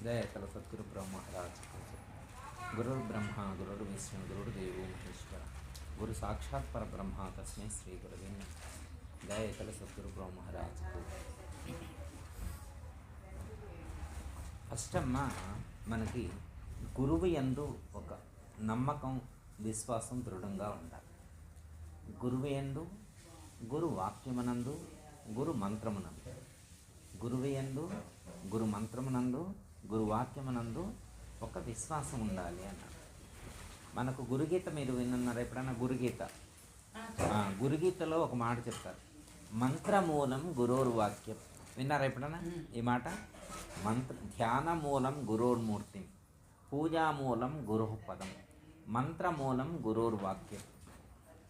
దయతల సద్గురు బ్రహ్మరాజ్ గురుర్ బ్రహ్మ గురుర్ విష్ణు గురుర్ దేవో మహేశ్వర గురు సాక్షాత్ పరబ్రహ్మ తస్మై శ్రీ గురువే నమః. దయతల సద్గురు బ్రహ్మరాజ్. ఫస్ట్ అమ్మ మనకి గురువు యందు ఒక నమ్మకం విశ్వాసం దృఢంగా ఉండాలి. గురువు యందు, గురు వాక్యమునందు, గురు మంత్రమునందు, గురువు యందు, గురు మంత్రమునందు, గురు వాక్యమునందు ఒక విశ్వాసం ఉండాలి అన్నారు. మనకు గురుగీత మీరు విన్నారు ఎప్పుడైనా? గురుగీత గురుగీతలో ఒక మాట చెప్తారు, మంత్రమూలం గురోర్వాక్యం. విన్నారా ఎప్పుడైనా ఈ మాట? ధ్యానమూలం గురోర్మూర్తి, పూజామూలం గురుపదం, మంత్రమూలం గురోర్వాక్యం.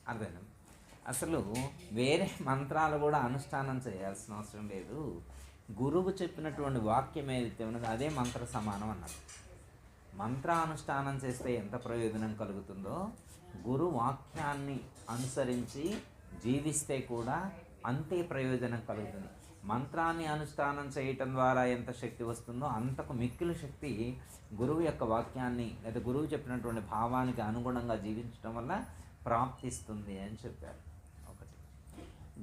అర్థమైందా? అసలు వేరే మంత్రాలు కూడా అనుష్ఠానం చేయాల్సిన అవసరం లేదు. గురువు చెప్పినటువంటి వాక్యం ఏదైతే ఉన్నదో అదే మంత్ర సమానం అన్నారు. మంత్రానుష్ఠానం చేస్తే ఎంత ప్రయోజనం కలుగుతుందో, గురు వాక్యాన్ని అనుసరించి జీవిస్తే కూడా అంతే ప్రయోజనం కలుగుతుంది. మంత్రాన్ని అనుష్ఠానం చేయటం ద్వారా ఎంత శక్తి వస్తుందో అంతకు మిక్కిలి శక్తి గురువు యొక్క వాక్యాన్ని లేదా గురువు చెప్పినటువంటి భావానికి అనుగుణంగా జీవించడం వల్ల ప్రాప్తిస్తుంది అని చెప్పారు. ఒకటి,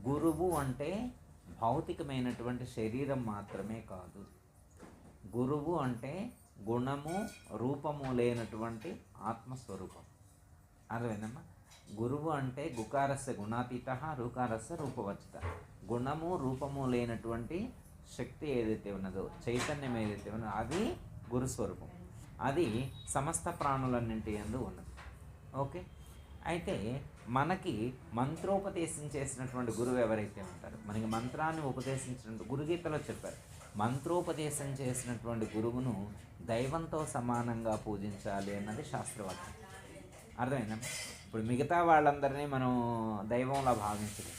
గురువు అంటే భౌతికమైనటువంటి శరీరం మాత్రమే కాదు. గురువు అంటే గుణము రూపము లేనటువంటి ఆత్మస్వరూపం. అర్థమైందమ్మా? గురువు అంటే గుకారస్య గుణాతీత, రుకారస్య రూపవర్జిత. గుణము రూపము లేనటువంటి శక్తి ఏదైతే ఉన్నదో, చైతన్యం ఏదైతే ఉన్నదో అది గురుస్వరూపం. అది సమస్త ప్రాణులన్నింటి యందు ఉన్నది. ఓకే, అయితే మనకి మంత్రోపదేశం చేసినటువంటి గురువు ఎవరైతే ఉంటారో, మనకి మంత్రాన్ని ఉపదేశించినటువంటి గురుగీతలో చెప్పారు, మంత్రోపదేశం చేసినటువంటి గురువును దైవంతో సమానంగా పూజించాలి అన్నది శాస్త్రవాక్యం. అర్థమైందా? ఇప్పుడు మిగతా వాళ్ళందరినీ మనం దైవంలా భావించలేం.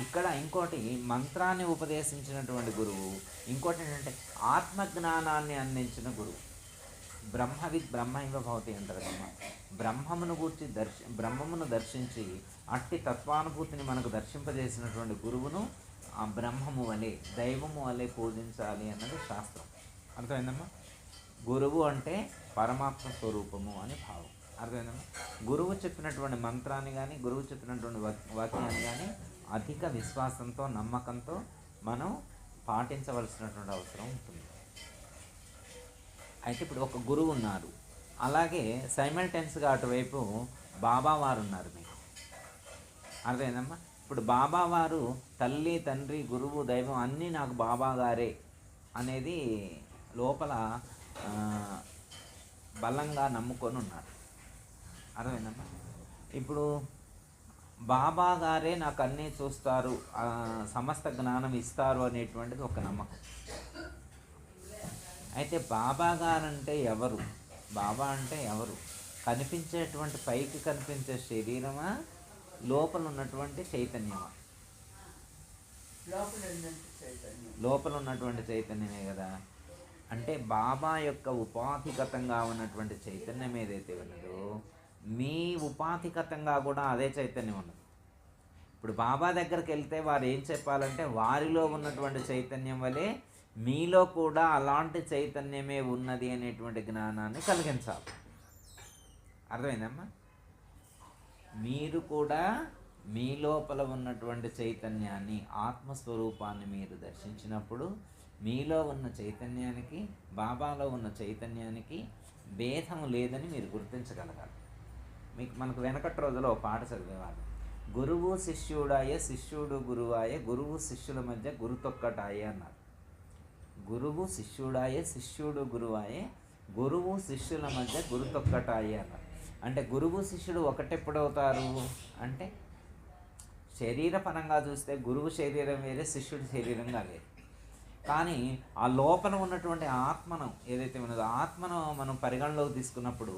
ఇక్కడ ఇంకోటి, మంత్రాన్ని ఉపదేశించినటువంటి గురువు, ఇంకోటి ఏంటంటే ఆత్మజ్ఞానాన్ని అందించిన గురువు. బ్రహ్మైవ భవతి అంటారు కదా, బ్రహ్మమును దర్శించి అట్టి తత్వానుభూతిని మనకు దర్శింపజేసినటువంటి గురువును ఆ బ్రహ్మము వలె, దైవము వలె పూజించాలి అన్నది శాస్త్రం. అర్థమైందమ్మా? గురువు అంటే పరమాత్మ స్వరూపము అని భావం. అర్థమైందమ్మా? గురువు చెప్పినటువంటి మంత్రాన్ని కానీ, గురువు చెప్పినటువంటి వాక్యాన్ని కానీ అధిక విశ్వాసంతో, నమ్మకంతో మనం పాటించవలసినటువంటి అవసరం ఉంటుంది. అయితే ఇప్పుడు ఒక గురువు ఉన్నారు, అలాగే సైమల్టెన్స్గా అటువైపు బాబావారు ఉన్నారు మీకు. అర్థమైందమ్మా? ఇప్పుడు బాబావారు తల్లి, తండ్రి, గురువు, దైవం అన్నీ నాకు బాబాగారే అనేది లోపల బలంగా నమ్ముకొని ఉన్నారు. అర్థమైందమ్మా? ఇప్పుడు బాబా గారే నాకు అన్నీ చూస్తారు, సమస్త జ్ఞానం ఇస్తారు అనేటువంటిది ఒక నమ్మకం. అయితే బాబా గారంటే ఎవరు? బాబా అంటే ఎవరు? కనిపించేటువంటి, పైకి కనిపించే శరీరమా, లోపల ఉన్నటువంటి చైతన్యమా? లోపల ఉన్నటువంటి చైతన్యమే కదా. అంటే బాబా యొక్క ఉపాధిగతంగా ఉన్నటువంటి చైతన్యం ఏదైతే ఉన్నదో, మీ ఉపాధిగతంగా కూడా అదే చైతన్యం ఉన్నది. ఇప్పుడు బాబా దగ్గరికి వెళ్తే వారు ఏం చెప్పాలంటే, వారిలో ఉన్నటువంటి చైతన్యం వలె మీలో కూడా అలాంటి చైతన్యమే ఉన్నది అనేటువంటి జ్ఞానాన్ని కలిగించాలి. అర్థమైందమ్మా? మీరు కూడా మీ లోపల ఉన్నటువంటి చైతన్యాన్ని, ఆత్మస్వరూపాన్ని మీరు దర్శించినప్పుడు మీలో ఉన్న చైతన్యానికి, బాబాలో ఉన్న చైతన్యానికి భేదం లేదని మీరు గుర్తించగలగాలి. మనకు వెనకటి రోజులో ఒక పాట చదివేవాళ్ళు, గురువు శిష్యుడాయ, శిష్యుడు గురువాయ, గురువు శిష్యుల మధ్య గురుతొక్కటాయే అన్నారు. గురువు శిష్యుడాయే, శిష్యుడు గురువాయే, గురువు శిష్యుల మధ్య గురుతొక్కటాయే అన్నారు. అంటే గురువు శిష్యుడు ఒకటెప్పుడవుతారు అంటే, శరీరపరంగా చూస్తే గురువు శరీరం వేరే, శిష్యుడి శరీరంగా వేరే. కానీ ఆ లోపల ఉన్నటువంటి ఆత్మను ఏదైతే ఉన్నదో, ఆత్మను మనం పరిగణలోకి తీసుకున్నప్పుడు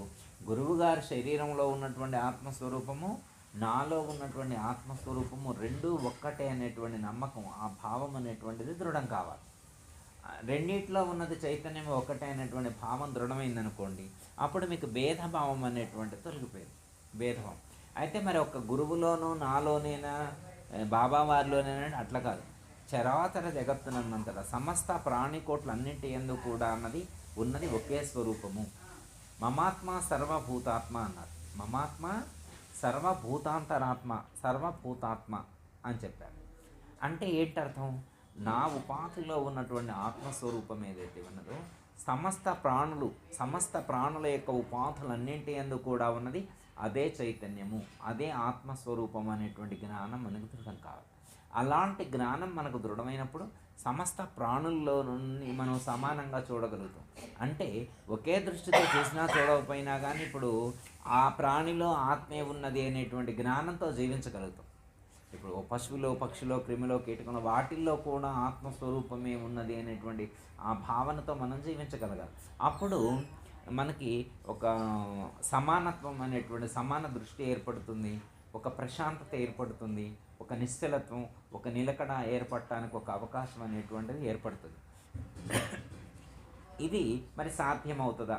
గురువుగారి శరీరంలో ఉన్నటువంటి ఆత్మస్వరూపము, నాలో ఉన్నటువంటి ఆత్మస్వరూపము రెండూ ఒక్కటే అనేటువంటి నమ్మకం, ఆ భావం అనేటువంటిది దృఢం కావాలి. రెండిట్లో ఉన్నది చైతన్యం ఒకటే అనేటువంటి భావం దృఢమైందనుకోండి, అప్పుడు మీకు భేదభావం అనేటువంటిది తొలగిపోయింది, భేదభావం. అయితే మరి ఒక గురువులోనూ, నాలోనేనా, బాబా వారిలోనేనా? అట్లా కాదు. చరాచర జగత్తునంతటా సమస్త ప్రాణికోట్లన్నింటి యందు కూడా అన్నది ఉన్నది ఒకే స్వరూపము. మమాత్మ సర్వభూతాత్మ అన్నారు. మమాత్మ సర్వభూతాంతరాత్మ, సర్వభూతాత్మ అని చెప్పారు. అంటే ఏంటర్థం? నా ఉపాధిలో ఉన్నటువంటి ఆత్మస్వరూపం ఏదైతే ఉన్నదో సమస్త ప్రాణుల యొక్క ఉపాధులన్నింటి యందు కూడా ఉన్నది అదే చైతన్యము, అదే ఆత్మస్వరూపం అనేటువంటి జ్ఞానం మనకు దృఢం కావాలి. అలాంటి జ్ఞానం మనకు దృఢమైనప్పుడు సమస్త ప్రాణుల్లో నుండి మనం సమానంగా చూడగలుగుతాం. అంటే ఒకే దృష్టితో చూసినా చూడకపోయినా కానీ ఇప్పుడు ఆ ప్రాణిలో ఆత్మే ఉన్నది అనేటువంటి జ్ఞానంతో జీవించగలుగుతాం. ఇప్పుడు పశువులో, పక్షిలో, క్రిమిలో, కీటకంలో వాటిల్లో కూడా ఆత్మస్వరూపమే ఉన్నది అనేటువంటి ఆ భావనతో మనం జీవించగలగాలి. అప్పుడు మనకి ఒక సమానత్వం అనేటువంటి సమాన దృష్టి ఏర్పడుతుంది, ఒక ప్రశాంతత ఏర్పడుతుంది, ఒక నిశ్చలత్వం, ఒక నిలకడ ఏర్పడటానికి ఒక అవకాశం అనేటువంటిది ఏర్పడుతుంది. ఇది మరి సాధ్యమవుతుందా?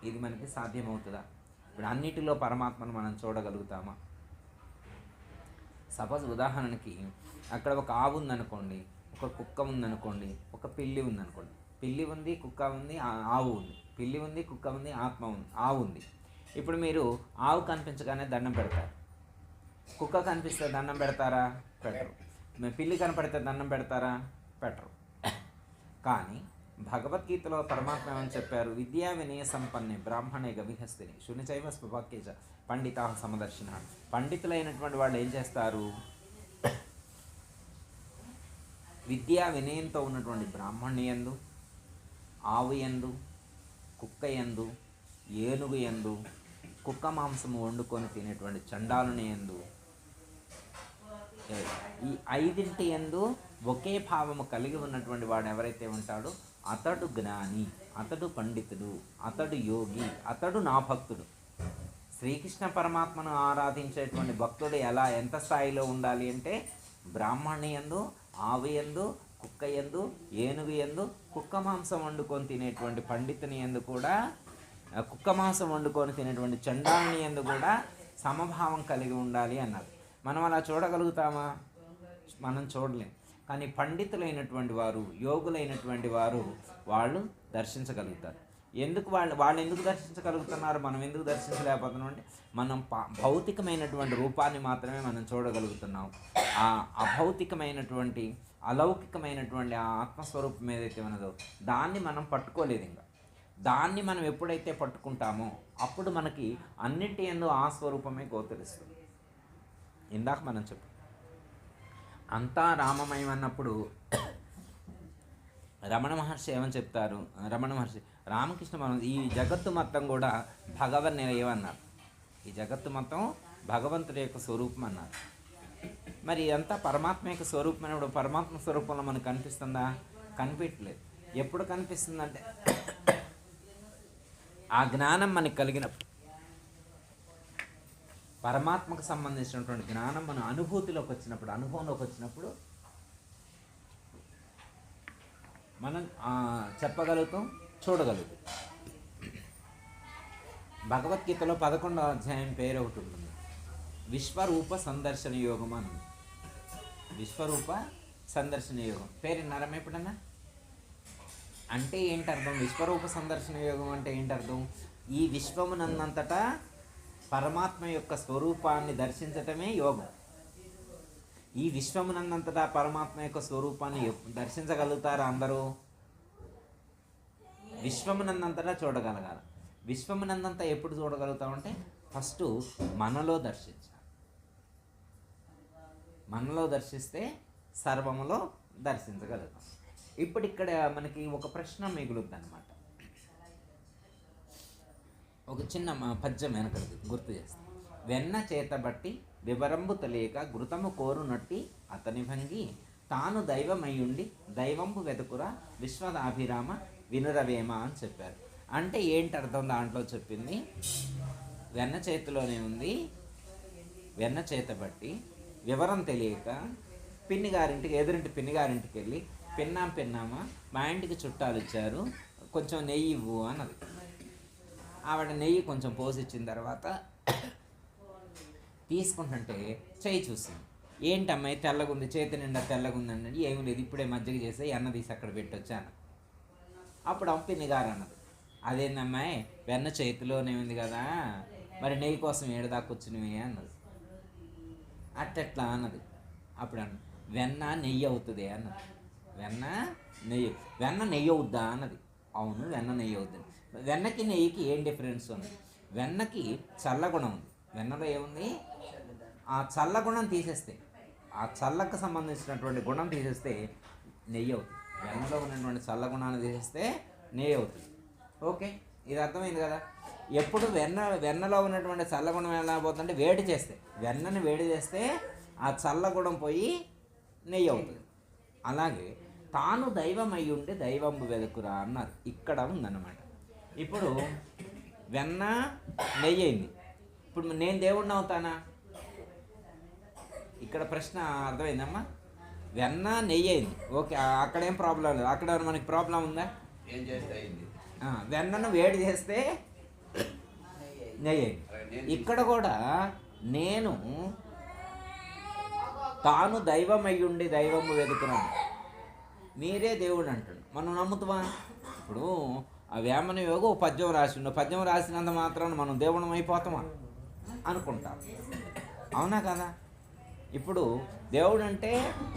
ఇది మనకి సాధ్యమవుతుందా? ఇప్పుడు అన్నిటిలో పరమాత్మను మనం చూడగలుగుతామా? సపోజ్ ఉదాహరణకి అక్కడ ఒక ఆవు ఉందనుకోండి, ఒక కుక్క ఉందనుకోండి, ఒక పిల్లి ఉందనుకోండి. పిల్లి ఉంది, కుక్క ఉంది, ఆవు ఉంది. పిల్లి ఉంది, కుక్క ఉంది, ఆత్మ ఉంది, ఆవు ఉంది. ఇప్పుడు మీరు ఆవు కనిపించగానే దండం పెడతారు. కుక్క కనిపిస్తే దండం పెడతారా? పెట్టరు. పిల్లి కనపడితే దండం పెడతారా? పెట్టరు. కానీ భగవద్గీతలో పరమాత్మ ఏమని చెప్పారు? విద్యా వినయ సంపన్నే బ్రాహ్మణే గవిహస్తిని శునిచైవ స్వభాక్యజ పండితా సమదర్శిన. పండితులైనటువంటి వాళ్ళు ఏం చేస్తారు? విద్యా వినయంతో ఉన్నటువంటి బ్రాహ్మణి యందు, ఆవు యందు, కుక్క యందు, ఏనుగు యందు, కుక్క మాంసము వండుకొని తినేటువంటి చండాలుని యందు, ఈ ఐదింటి యందు ఒకే భావము కలిగి ఉన్నటువంటి వాడు ఎవరైతే ఉంటాడో అతడు జ్ఞాని, అతడు పండితుడు, అతడు యోగి, అతడు నా భక్తుడు. శ్రీకృష్ణ పరమాత్మను ఆరాధించేటువంటి భక్తుడు ఎంత స్థాయిలో ఉండాలి అంటే బ్రాహ్మణి యందు, ఆవు యందు, కుక్క యందు, ఏనుగు యందు, కుక్క మాంసం వండుకొని తినేటువంటి పండితుని యందు కూడా, కుక్క మాంసం వండుకొని తినేటువంటి చండాలుని యందు కూడా సమభావం కలిగి ఉండాలి అన్నారు. మనం అలా చూడగలుగుతామా? మనం చూడలేం. కానీ పండితులైనటువంటి వారు, యోగులైనటువంటి వారు వాళ్ళు దర్శించగలుగుతారు. ఎందుకు వాళ్ళు ఎందుకు దర్శించగలుగుతున్నారు, మనం ఎందుకు దర్శించలేకపోతున్నాం అంటే మనం భౌతికమైనటువంటి రూపాన్ని మాత్రమే మనం చూడగలుగుతున్నాం. ఆ అభౌతికమైనటువంటి అలౌకికమైనటువంటి ఆ ఆత్మస్వరూపం ఏదైతే ఉన్నదో దాన్ని మనం పట్టుకోలేదు. ఇంకా దాన్ని మనం ఎప్పుడైతే పట్టుకుంటామో అప్పుడు మనకి అన్నింటి యందు ఆ స్వరూపమే గోచరిస్తుంది. ఇందాక మనం చెప్పు అంతా రామమయం అన్నప్పుడు రమణ మహర్షి ఏమని చెప్తారు? రమణ మహర్షి రామకృష్ణ ఈ జగత్తు మొత్తం కూడా భగవన్ నిలయం అన్నారు. ఈ జగత్తు మొత్తం భగవంతుడి యొక్క స్వరూపం అన్నారు. మరి అంతా పరమాత్మ యొక్క స్వరూపం అయినప్పుడు పరమాత్మ స్వరూపంలో మనకు కనిపిస్తుందా? కనిపించలేదు. ఎప్పుడు కనిపిస్తుందంటే ఆ జ్ఞానం మనకు కలిగినప్పుడు, పరమాత్మకు సంబంధించినటువంటి జ్ఞానం మన అనుభూతిలోకి వచ్చినప్పుడు, అనుభవంలోకి వచ్చినప్పుడు మనం చెప్పగలుగుతాం, చూడగలుగుతాం. భగవద్గీతలో 11వ అధ్యాయం పేరు ఒకటి ఉంటుంది, విశ్వరూప సందర్శన యోగం అని. విశ్వరూప సందర్శన యోగం పేరు విన్నారా ఎప్పుడన్నా? అంటే ఏంటి అర్థం? విశ్వరూప సందర్శన యోగం అంటే ఏంటి అర్థం? ఈ విశ్వమునందంతటా పరమాత్మ యొక్క స్వరూపాన్ని దర్శించటమే యోగం. ఈ విశ్వమునందంతటా పరమాత్మ యొక్క స్వరూపాన్ని దర్శించగలుగుతారా అందరూ? విశ్వమునందంతటా చూడగలగాలి. విశ్వమునందంతా ఎప్పుడు చూడగలుగుతామంటే ఫస్ట్ మనలో దర్శించాలి. మనలో దర్శిస్తే సర్వములో దర్శించగలుగుతాం. ఇప్పుడు ఇక్కడ మనకి ఒక ప్రశ్న మిగులుద్ది అన్నమాట. ఒక చిన్న పద్యం వెనకది గుర్తు చేస్తాం. వెన్న చేతబట్టి వివరంబు తెలియక ఘృతము కోరునట్టి అతని భంగి తాను దైవమయ్యుండి దైవంబు వెతుకురా విశ్వదాభిరామ వినురవేమ అని చెప్పారు. అంటే ఏంటి అర్థం? దాంట్లో చెప్పింది వెన్న చేతిలోనే ఉంది, వెన్న చేతబట్టి వివరం తెలియక పిన్నిగారింటికి, ఎదురింటి పిన్నిగారింటికి వెళ్ళి పిన్నామా మా ఇంటికి చుట్టాలు ఇచ్చారు, కొంచెం నెయ్యి ఇవ్వు అన్నది. ఆవిడ నెయ్యి కొంచెం పోసిచ్చిన తర్వాత తీసుకుంటుంటే చేయి చూసింది. ఏంటమ్మాయి తెల్లగుంది, చేతి నిండా తెల్లగుందండి. ఏమి లేదు, ఇప్పుడే మజ్జిగ చేసి అన్న తీసి అక్కడ పెట్టొచ్చాను. అప్పుడు పిన్ని గారు అన్నది, అదేందమ్మాయి వెన్న చేతిలోనే ఉంది కదా, మరి నెయ్యి కోసం ఏడదాకా వచ్చినవి అన్నది. అట్టెట్లా అన్నది. అప్పుడు అన్న వెన్న నెయ్యి అవుతుంది అన్నది. వెన్న నెయ్యి అవుద్దా అన్నది. అవును, వెన్న నెయ్యి అవుతుంది. వెన్నకి నెయ్యికి ఏం డిఫరెన్స్ ఉంది? వెన్నకి చల్లగుణం ఉంది. వెన్నలో ఏముంది? ఆ చల్లగుణం తీసేస్తే, ఆ చల్లకు సంబంధించినటువంటి గుణం తీసేస్తే నెయ్యి అవుతుంది. వెన్నలో ఉన్నటువంటి చల్లగుణాన్ని తీసేస్తే నెయ్యి అవుతుంది. ఓకే, ఇది అర్థమైంది కదా. ఎప్పుడు వెన్నలో ఉన్నటువంటి చల్లగుణం ఎలా పోతుందంటే వేడి చేస్తే, వెన్నని వేడి చేస్తే ఆ చల్లగుణం పోయి నెయ్యి అవుతుంది. అలాగే తాను దైవం అయి ఉండి దైవంబు వెదుకురా అన్నారు. ఇక్కడ ఉందన్నమాట. ఇప్పుడు వెన్న నెయ్యి అయింది. ఇప్పుడు నేను దేవుడిని అవుతానా? ఇక్కడ ప్రశ్న అర్థమైందమ్మా. వెన్న నెయ్యి అయింది, ఓకే, అక్కడేం ప్రాబ్లం లేదు. అక్కడ మనకి ప్రాబ్లం ఉందా? ఏం చేస్తే అయింది? వెన్నను వేడి చేస్తే నెయ్యి అయింది. ఇక్కడ కూడా నేను తాను దైవం అయ్యుండి దైవము వెతుకున్నాను, మీరే దేవుడు అంటాడు. మనం నమ్ముతామా? ఇప్పుడు ఆ వేమన యోగ ఓ పద్యం రాసిండు, పద్యం రాసినంత మాత్రాన మనం దేవుడం అయిపోతామా అనుకుంటాం. అవునా కదా? ఇప్పుడు దేవుడు అంటే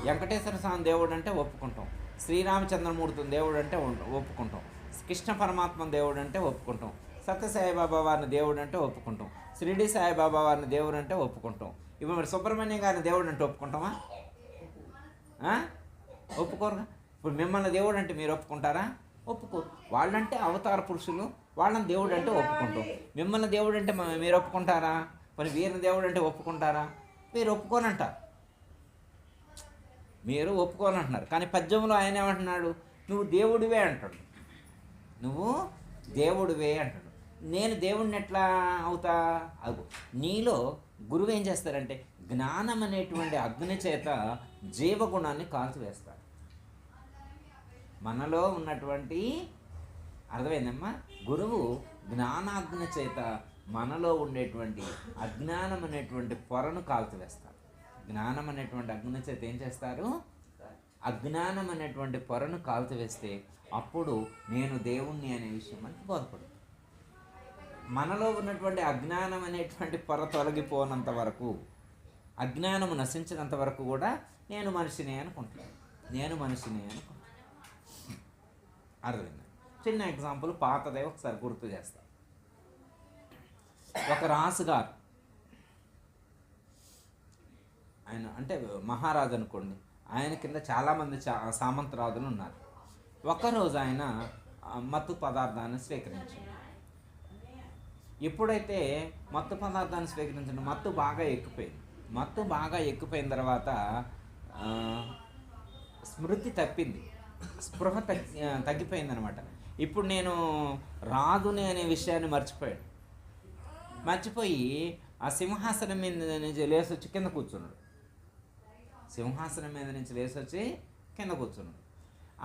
వెంకటేశ్వర స్వామి దేవుడు అంటే ఒప్పుకుంటాం, శ్రీరామచంద్రమూర్తిని దేవుడు అంటే ఒప్పుకుంటాం, కృష్ణ పరమాత్మ దేవుడు అంటే ఒప్పుకుంటాం, సత్యసాయిబాబా వారిని దేవుడు అంటే ఒప్పుకుంటాం, షిరిడి సాయిబాబా వారిని దేవుడు అంటే ఒప్పుకుంటాం. ఇప్పుడు మరి సుబ్రహ్మణ్యం గారిని దేవుడు అంటే ఒప్పుకుంటామా? ఒప్పుకోరుగా. ఇప్పుడు మిమ్మల్ని దేవుడు అంటే మీరు ఒప్పుకుంటారా? ఒప్పుకోరు. వాళ్ళంటే అవతార పురుషులు, వాళ్ళని దేవుడు అంటే ఒప్పుకుంటాం. మిమ్మల్ని దేవుడు అంటే మీరు ఒప్పుకుంటారా? మరి వీరిని దేవుడు అంటే ఒప్పుకుంటారా? మీరు ఒప్పుకోనంటారు, మీరు ఒప్పుకోనంటున్నారు. కానీ పద్యంలో ఆయన ఏమంటున్నాడు? నువ్వు దేవుడివే అంటాడు, నువ్వు దేవుడివే అంటాడు. నేను దేవుడిని ఎట్లా అవుతా? అగు నీలో గురువు ఏం చేస్తారంటే జ్ఞానం అనేటువంటి అగ్ని చేత జీవగుణాన్ని కాల్చివేస్తారు. మనలో ఉన్నటువంటి, అర్థమైందమ్మా, గురువు జ్ఞానాగ్ని చేత మనలో ఉండేటువంటి అజ్ఞానం అనేటువంటి పొరను కాల్చివేస్తారు. జ్ఞానం అనేటువంటి అగ్ని చేత ఏం చేస్తారు? అజ్ఞానం అనేటువంటి పొరను కాల్చివేస్తే అప్పుడు నేను దేవుణ్ణి అనే విషయం మనకి బోధపడుతుంది. మనలో ఉన్నటువంటి అజ్ఞానం అనేటువంటి పొర తొలగిపోనంత వరకు, అజ్ఞానము నశించినంత వరకు కూడా నేను మనిషినే అనుకుంటున్నాను, నేను మనిషినే అనుకుంటున్నాను. అర్థమైంది? చిన్న ఎగ్జాంపుల్ పాతదే ఒకసారి గుర్తు చేస్తా. ఒక రాజుగారు, ఆయన అంటే మహారాజు అనుకోండి, ఆయన కింద చాలామంది సామంతరాజులు ఉన్నారు. ఒకరోజు ఆయన మత్తు పదార్థాన్ని స్వీకరించాడు. ఎప్పుడైతే మత్తు పదార్థాన్ని స్వీకరించిన మత్తు బాగా ఎక్కిపోయిన తర్వాత స్మృతి తప్పింది, స్పృహ తగ్గిపోయిందనమాట. ఇప్పుడు నేను రాదునే అనే విషయాన్ని మర్చిపోయి ఆ సింహాసనం మీద నుంచి లేసొచ్చి కింద కూర్చున్నాడు.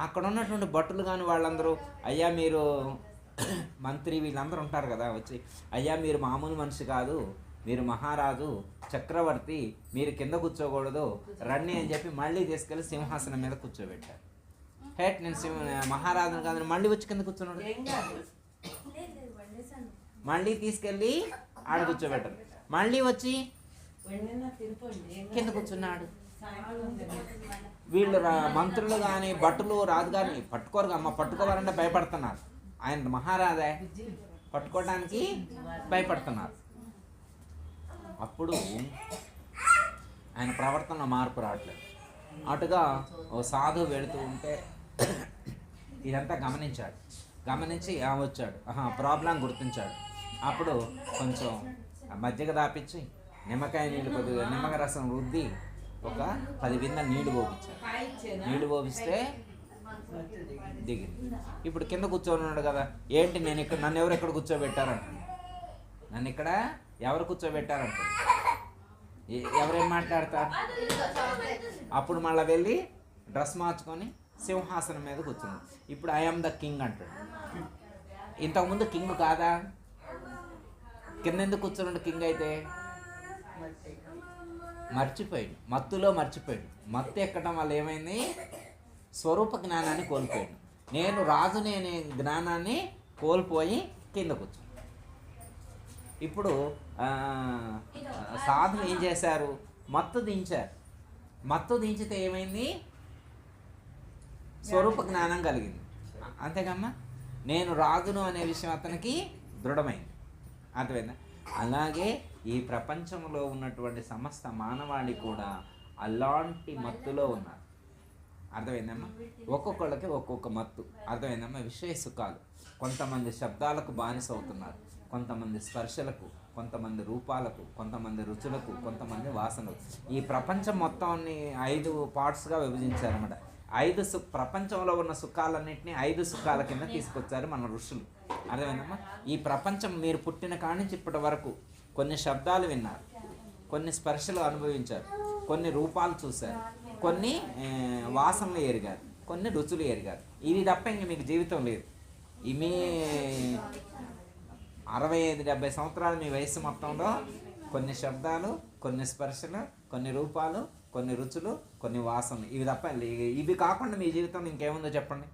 అక్కడ ఉన్నటువంటి భటులు కానీ వాళ్ళందరూ, అయ్యా మీరు మంత్రి వీళ్ళందరూ ఉంటారు కదా, వచ్చి అయ్యా మీరు మామూలు మనిషి కాదు, మీరు మహారాజు చక్రవర్తి, మీరు కింద కూర్చోకూడదు, రండి అని చెప్పి మళ్ళీ తీసుకెళ్ళి సింహాసనం మీద కూర్చోబెట్టారు. నేను మహారాజును కాదని మళ్ళీ వచ్చి కింద కూర్చున్నాడు. మళ్ళీ తీసుకెళ్ళి ఆడ కూర్చోబెట్టారు. మళ్ళీ వచ్చి కింద కూర్చున్నాడు. వీళ్ళు మంత్రులు కానీ భటులు రాజుగారిని పట్టుకోవాలంటే భయపడుతున్నారు. ఆయన మహారాజా, పట్టుకోవడానికి భయపడుతున్నారు. అప్పుడు ఆయన ప్రవర్తన మార్పు రావట్లేదు. అటుగా ఓ సాధువు వెళుతూ ఉంటే ఇదంతా గమనించి వచ్చాడు, ప్రాబ్లం గుర్తించాడు. అప్పుడు కొంచెం మజ్జిగ దాపించి నిమ్మకాయ రసం రుద్ది ఒక 10 బిందె నీళ్లు పోపిస్తే దిగింది. ఇప్పుడు కింద కూర్చొని ఉన్నాడు కదా, ఏంటి నేను ఇక్కడ, నన్ను ఎవరు ఎక్కడ కూర్చోబెట్టారంటాడు, ఎవరు కూర్చోబెట్టారంటాడు, ఎవరేం మాట్లాడతారు? అప్పుడు మళ్ళీ వెళ్ళి డ్రెస్ మార్చుకొని సింహాసనం మీద కూర్చున్నాడు. ఇప్పుడు ఐ యామ్ ద కింగ్ అంటాడు. ఇంతకుముందు కింగ్ కాదా? కింద ఎందుకు కూర్చున్నాడు కింగ్ అయితే? మత్తులో మర్చిపోయాడు. మత్తు ఎక్కడం వల్ల ఏమైంది? స్వరూప జ్ఞానాన్ని కోల్పోయాడు. నేను రాజుని అనే జ్ఞానాన్ని కోల్పోయి కింద కూర్చున్నాను. ఇప్పుడు సాధువు ఏం చేశారు? మత్తు దించారు. మత్తు దించితే ఏమైంది? స్వరూప జ్ఞానం కలిగింది. అంతేకమ్మా, నేను రాజును అనే విషయం అతనికి దృఢమైంది. అర్థమైందా? అలాగే ఈ ప్రపంచంలో ఉన్నటువంటి సమస్త మానవాళి కూడా అలాంటి మత్తులో ఉన్నారు. అర్థమైందమ్మా? ఒక్కొక్కళ్ళకి ఒక్కొక్క మత్తు. అర్థమైందమ్మా? విషయ సుఖాలు. కొంతమంది శబ్దాలకు బానిస అవుతున్నారు, కొంతమంది స్పర్శలకు, కొంతమంది రూపాలకు, కొంతమంది రుచులకు, కొంతమంది వాసనలకు. ఈ ప్రపంచం మొత్తాన్ని 5 పార్ట్స్గా విభజించారన్నమాట. ప్రపంచంలో ఉన్న సుఖాలన్నింటినీ 5 సుఖాల కింద తీసుకొచ్చారు మన ఋషులు. అర్థమైందమ్మా? ఈ ప్రపంచం మీరు పుట్టిన కాడి నుంచి ఇప్పటి వరకు కొన్ని శబ్దాలు విన్నారు, కొన్ని స్పర్శలు అనుభవించారు, కొన్ని రూపాలు చూశారు, కొన్ని వాసనలు ఎరిగారు, కొన్ని రుచులు ఎరిగారు. ఇవి తప్ప ఇంక మీకు జీవితం లేదు. మీ 65-70 సంవత్సరాలు మీ వయసు మొత్తంలో కొన్ని శబ్దాలు, కొన్ని స్పర్శలు, కొన్ని రూపాలు, కొన్ని రుచులు, కొన్ని వాసనలు, ఇవి తప్ప ఇవి కాకుండా మీ జీవితంలో ఇంకేముందో చెప్పండి.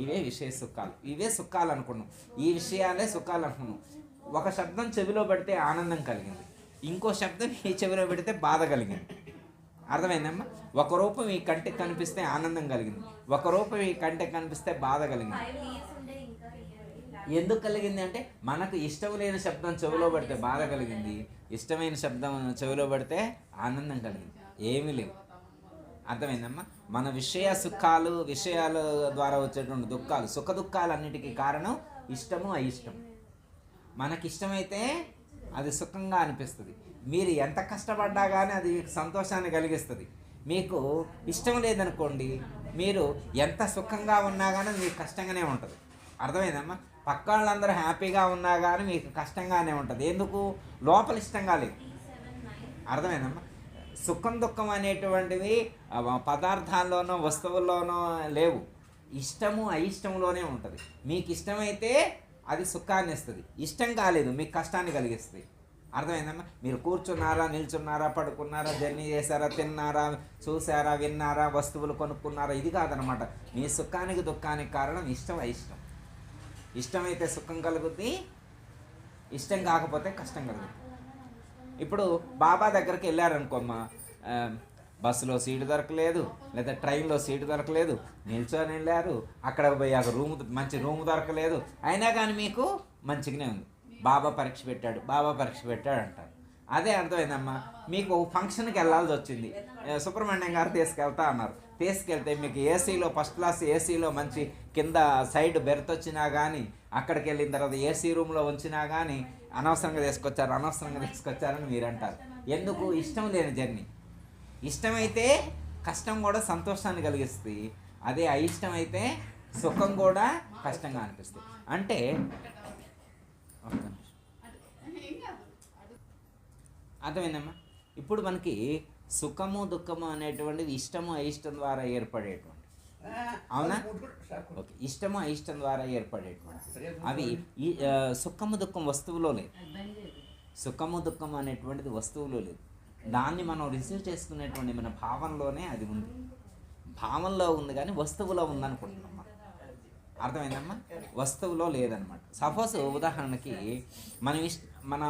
ఇవే విషయ సుఖాలు. ఇవే సుఖాలు అనుకున్నాం. ఈ విషయాలే సుఖాలు అనుకున్నాం. ఒక శబ్దం చెవిలో పెడితే ఆనందం కలిగింది, ఇంకో శబ్దం ఈ చెవిలో పెడితే బాధ కలిగింది. అర్థమైందమ్మా? ఒక రూపం ఈ కంటికి కనిపిస్తే ఆనందం కలిగింది, ఒక రూపం ఈ కంటికి కనిపిస్తే బాధ కలిగింది. ఎందుకు కలిగింది అంటే మనకు ఇష్టం లేని శబ్దం చెవిలో పడితే బాధ కలిగింది, ఇష్టమైన శబ్దం చెవిలో పడితే ఆనందం కలిగింది. ఏమీ లేవు. అర్థమైందమ్మా? మన విషయాల ద్వారా వచ్చేటువంటి దుఃఖాలు, సుఖ దుఃఖాలు అన్నిటికీ కారణం ఇష్టము అయిష్టం. మనకిష్టమైతే అది సుఖంగా అనిపిస్తుంది. మీరు ఎంత కష్టపడ్డా కానీ అది మీకు సంతోషాన్ని కలిగిస్తుంది. మీకు ఇష్టం లేదనుకోండి, మీరు ఎంత సుఖంగా ఉన్నా కానీ మీకు కష్టంగానే ఉంటుంది. అర్థమైందమ్మా? పక్క వాళ్ళందరూ హ్యాపీగా ఉన్నా కానీ మీకు కష్టంగానే ఉంటుంది. ఎందుకు? లోపల ఇష్టంగా లేదు. అర్థమైందమ్మా? సుఖం దుఃఖం అనేటువంటివి పదార్థాల్లోనో వస్తువుల్లోనో లేవు, ఇష్టము అయిష్టంలోనే ఉంటుంది. మీకు ఇష్టమైతే అది సుఖాన్ని ఇస్తుంది, ఇష్టం కాలేదు మీకు కష్టాన్ని కలిగిస్తుంది. అర్థమైందమ్మా? మీరు కూర్చున్నారా, నిల్చున్నారా, పడుకున్నారా, జర్నీ చేశారా, తిన్నారా, చూసారా, విన్నారా, వస్తువులు కొనుక్కున్నారా, ఇది కాదనమాట. మీ సుఖానికి దుఃఖానికి కారణం ఇష్టం అయిష్టం. ఇష్టమైతే సుఖం కలుగుద్ది, ఇష్టం కాకపోతే కష్టం కలుగుద్ది. ఇప్పుడు బాబా దగ్గరికి వెళ్ళారనుకోమ్మా, బస్సులో సీటు దొరకలేదు, లేదా ట్రైన్లో సీటు దొరకలేదు, నిల్చొని వెళ్ళారు, అక్కడ పోయాక మంచి రూమ్ దొరకలేదు, అయినా కానీ మీకు మంచిగానే ఉంది. బాబా పరీక్ష పెట్టాడు అంటారు. అదే అర్థమైందమ్మా? మీకు ఫంక్షన్కి వెళ్ళాల్సి వచ్చింది, సుబ్రహ్మణ్యం గారు తీసుకెళ్తా అన్నారు. తీసుకెళ్తే మీకు ఏసీలో, ఫస్ట్ క్లాస్ ఏసీలో మంచి కింద సైడ్ బెర్త్ వచ్చినా కానీ, అక్కడికి వెళ్ళిన తర్వాత ఏసీ రూమ్లో ఉంచినా కానీ అనవసరంగా తీసుకొచ్చారని మీరు అంటారు. ఎందుకు? ఇష్టం లేని జర్నీ. ఇష్టమైతే కష్టం కూడా సంతోషాన్ని కలిగిస్తుంది, అదే అయిష్టమైతే సుఖం కూడా కష్టంగా అనిపిస్తుంది. అంటే అర్థమైందమ్మా? ఇప్పుడు మనకి సుఖము దుఃఖము అనేటువంటివి ఇష్టము అయిష్టం ద్వారా ఏర్పడేటువంటి, అవునా? ఓకే, ఇష్టము అయిష్టం ద్వారా ఏర్పడేటువంటి అవి సుఖము దుఃఖం వస్తువులో లేదు. సుఖము దుఃఖం అనేటువంటిది వస్తువులో లేదు. దాన్ని మనం రిసీవ్ చేసుకునేటువంటి మన భావనలోనే అది ఉంది. భావనలో ఉంది కానీ వస్తువులో ఉందనుకుంటున్నాం. అర్థమైందమ్మా? వస్తువులో లేదనమాట. సపోజ్ ఉదాహరణకి మన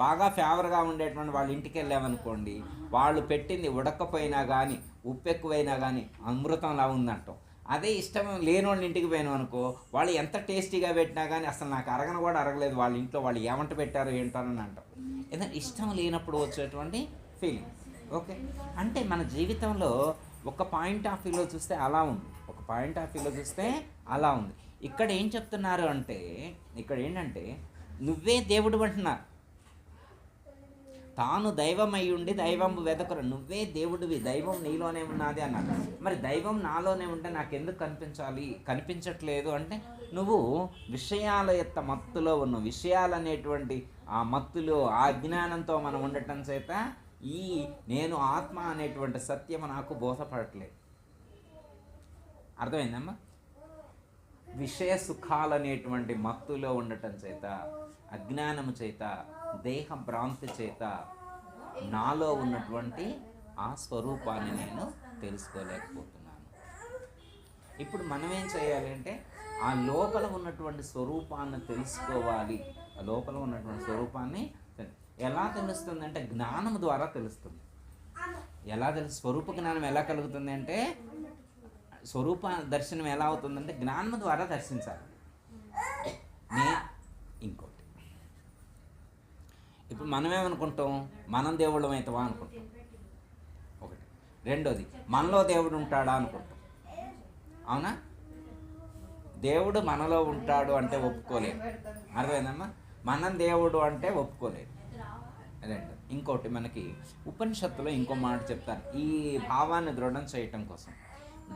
బాగా ఫేవర్గా ఉండేటువంటి వాళ్ళ ఇంటికి వెళ్ళామనుకోండి, వాళ్ళు పెట్టింది ఉడకపోయినా కానీ, ఉప్పు ఎక్కువైనా కానీ అమృతంలా ఉందంటాం. అదే ఇష్టం లేని వాళ్ళ ఇంటికి పోయినాం అనుకో, వాళ్ళు ఎంత టేస్టీగా పెట్టినా కానీ అసలు నాకు అరగను కూడా అరగలేదు, వాళ్ళ ఇంట్లో వాళ్ళు ఏమంట పెట్టారో ఏంటోనని అంటాం. ఎందుకంటే ఇష్టం లేనప్పుడు వచ్చేటువంటి ఫీలింగ్. ఓకే, అంటే మన జీవితంలో ఒక పాయింట్ ఆఫ్ వ్యూలో చూస్తే అలా ఉంది, ఒక పాయింట్ ఆఫ్ వ్యూలో చూస్తే అలా ఉంది. ఇక్కడ ఏం చెప్తున్నారు అంటే, ఇక్కడ ఏంటంటే నువ్వే దేవుడు అంటున్నారు. తాను దైవం అయి ఉండి దైవం వెదకరు, నువ్వే దేవుడివి, దైవం నీలోనే ఉన్నది అన్నారు. మరి దైవం నాలోనే ఉంటే నాకెందుకు కనిపించట్లేదు అంటే, నువ్వు విషయాల యొక్క మత్తులో ఉన్నావు. విషయాలు అనేటువంటి ఆ మత్తులో, ఆ అజ్ఞానంతో మనం ఉండటం చేత ఈ నేను ఆత్మ అనేటువంటి సత్యం నాకు బోధపడట్లేదు. అర్థమైందమ్మా? విషయ సుఖాలనేటువంటి మత్తులో ఉండటం చేత, అజ్ఞానము చేత, దేహ భ్రాంతి చేత నాలో ఉన్నటువంటి ఆ స్వరూపాన్ని నేను తెలుసుకోలేకపోతున్నాను. ఇప్పుడు మనం ఏం చేయాలి అంటే ఆ లోపల ఉన్నటువంటి స్వరూపాన్ని తెలుసుకోవాలి. ఆ లోపల ఉన్నటువంటి స్వరూపాన్ని ఎలా తెలుస్తుంది అంటే జ్ఞానం ద్వారా తెలుస్తుంది. ఎలా స్వరూప జ్ఞానం ఎలా కలుగుతుంది అంటే, స్వరూప దర్శనం ఎలా అవుతుందంటే జ్ఞానం ద్వారా దర్శించాలి. ఇంకోటి, ఇప్పుడు మనమేమనుకుంటాం, మనం దేవుళ్ళం అవుతావా అనుకుంటాం ఒకటి. రెండోది, మనలో దేవుడు ఉంటాడా అనుకుంటాం. అవునా? దేవుడు మనలో ఉంటాడు అంటే ఒప్పుకోలేదు. అర్థమైందమ్మా? మనం దేవుడు అంటే ఒప్పుకోలేదు. రెండు. ఇంకోటి, మనకి ఉపనిషత్తులో ఇంకో మాట చెప్తారు ఈ భావాన్ని దృఢం చేయటం కోసం.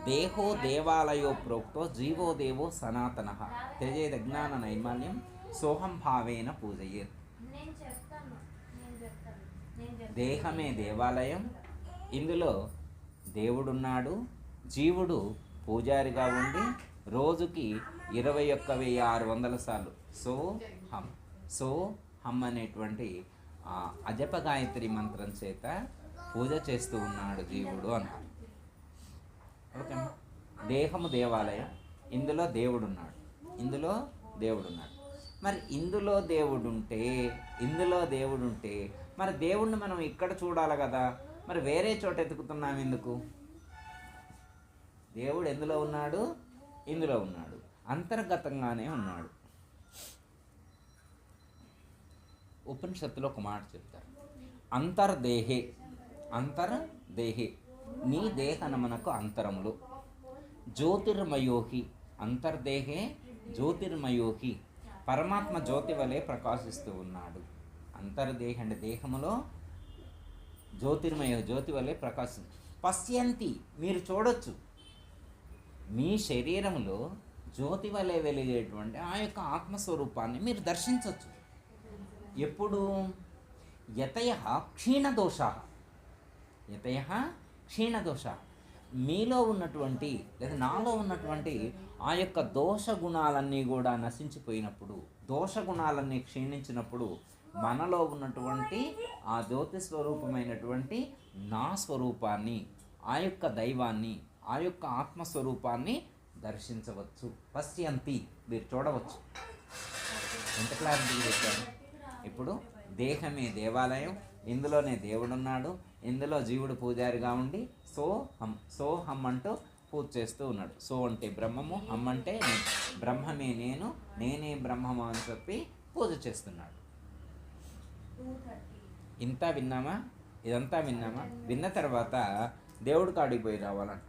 దేహో దేవాలయో ప్రోక్తో జీవో దేవో సనాతన త్యజేద జ్ఞాన నైర్మల్యం సోహం భావేన పూజయేత్. దేహమే దేవాలయం, ఇందులో దేవుడున్నాడు, జీవుడు పూజారిగా ఉండి రోజుకి 21,600 సార్లు సో హం అనేటువంటి అజప గాయత్రి మంత్రం చేత పూజ చేస్తూ ఉన్నాడు జీవుడు అన్నారు. ఓకే, దేహము దేవాలయం, ఇందులో దేవుడున్నాడు, మరి ఇందులో దేవుడుంటే మరి దేవుణ్ణి మనం ఇక్కడ చూడాలి కదా, మరి వేరే చోట ఎతుకుతున్నాం ఎందుకు? దేవుడు ఎందులో ఉన్నాడు? ఇందులో ఉన్నాడు, అంతర్గతంగానే ఉన్నాడు. ఉపనిషత్తులో ఒక మాట చెప్తారు, అంతర్దేహే నీ దేహనమునకు అంతరములు జ్యోతిర్మయోహి, అంతర్దేహే జ్యోతిర్మయోహి, పరమాత్మ జ్యోతి వలె ప్రకాశిస్తూ ఉన్నాడు. అంతర్దేహ అంటే దేహములో జ్యోతిర్మయో, జ్యోతి వలె ప్రకాశం. పశ్యంతి, మీరు చూడొచ్చు, మీ శరీరంలో జ్యోతి వలె వెలిగేటువంటి ఆ యొక్క ఆత్మస్వరూపాన్ని మీరు దర్శించవచ్చు. ఎప్పుడు? యతయ క్షీణదోష, మీలో ఉన్నటువంటి లేదా నాలో ఉన్నటువంటి ఆ యొక్క దోష గుణాలన్నీ కూడా నశించిపోయినప్పుడు, దోష గుణాలన్నీ క్షీణించినప్పుడు మనలో ఉన్నటువంటి ఆ జ్యోతి స్వరూపమైనటువంటి నా స్వరూపాన్ని, ఆ యొక్క దైవాన్ని, ఆ యొక్క ఆత్మస్వరూపాన్ని దర్శించవచ్చు. పశ్యంతి, మీరు చూడవచ్చు. ఎంత క్లారిటీ చెప్పాను? ఇప్పుడు దేహమే దేవాలయం, ఇందులోనే దేవుడున్నాడు, ఇందులో జీవుడు పూజారిగా ఉండి సోహం అంటూ పూజ చేస్తూ ఉన్నాడు. సో అంటే బ్రహ్మము, హమ్ అంటే బ్రహ్మమే నేను, నేనే బ్రహ్మము అని చెప్పి పూజ చేస్తున్నాడు. ఇదంతా విన్నామా? విన్న తర్వాత దేవుడి కాడికి పోయి రావాలంట.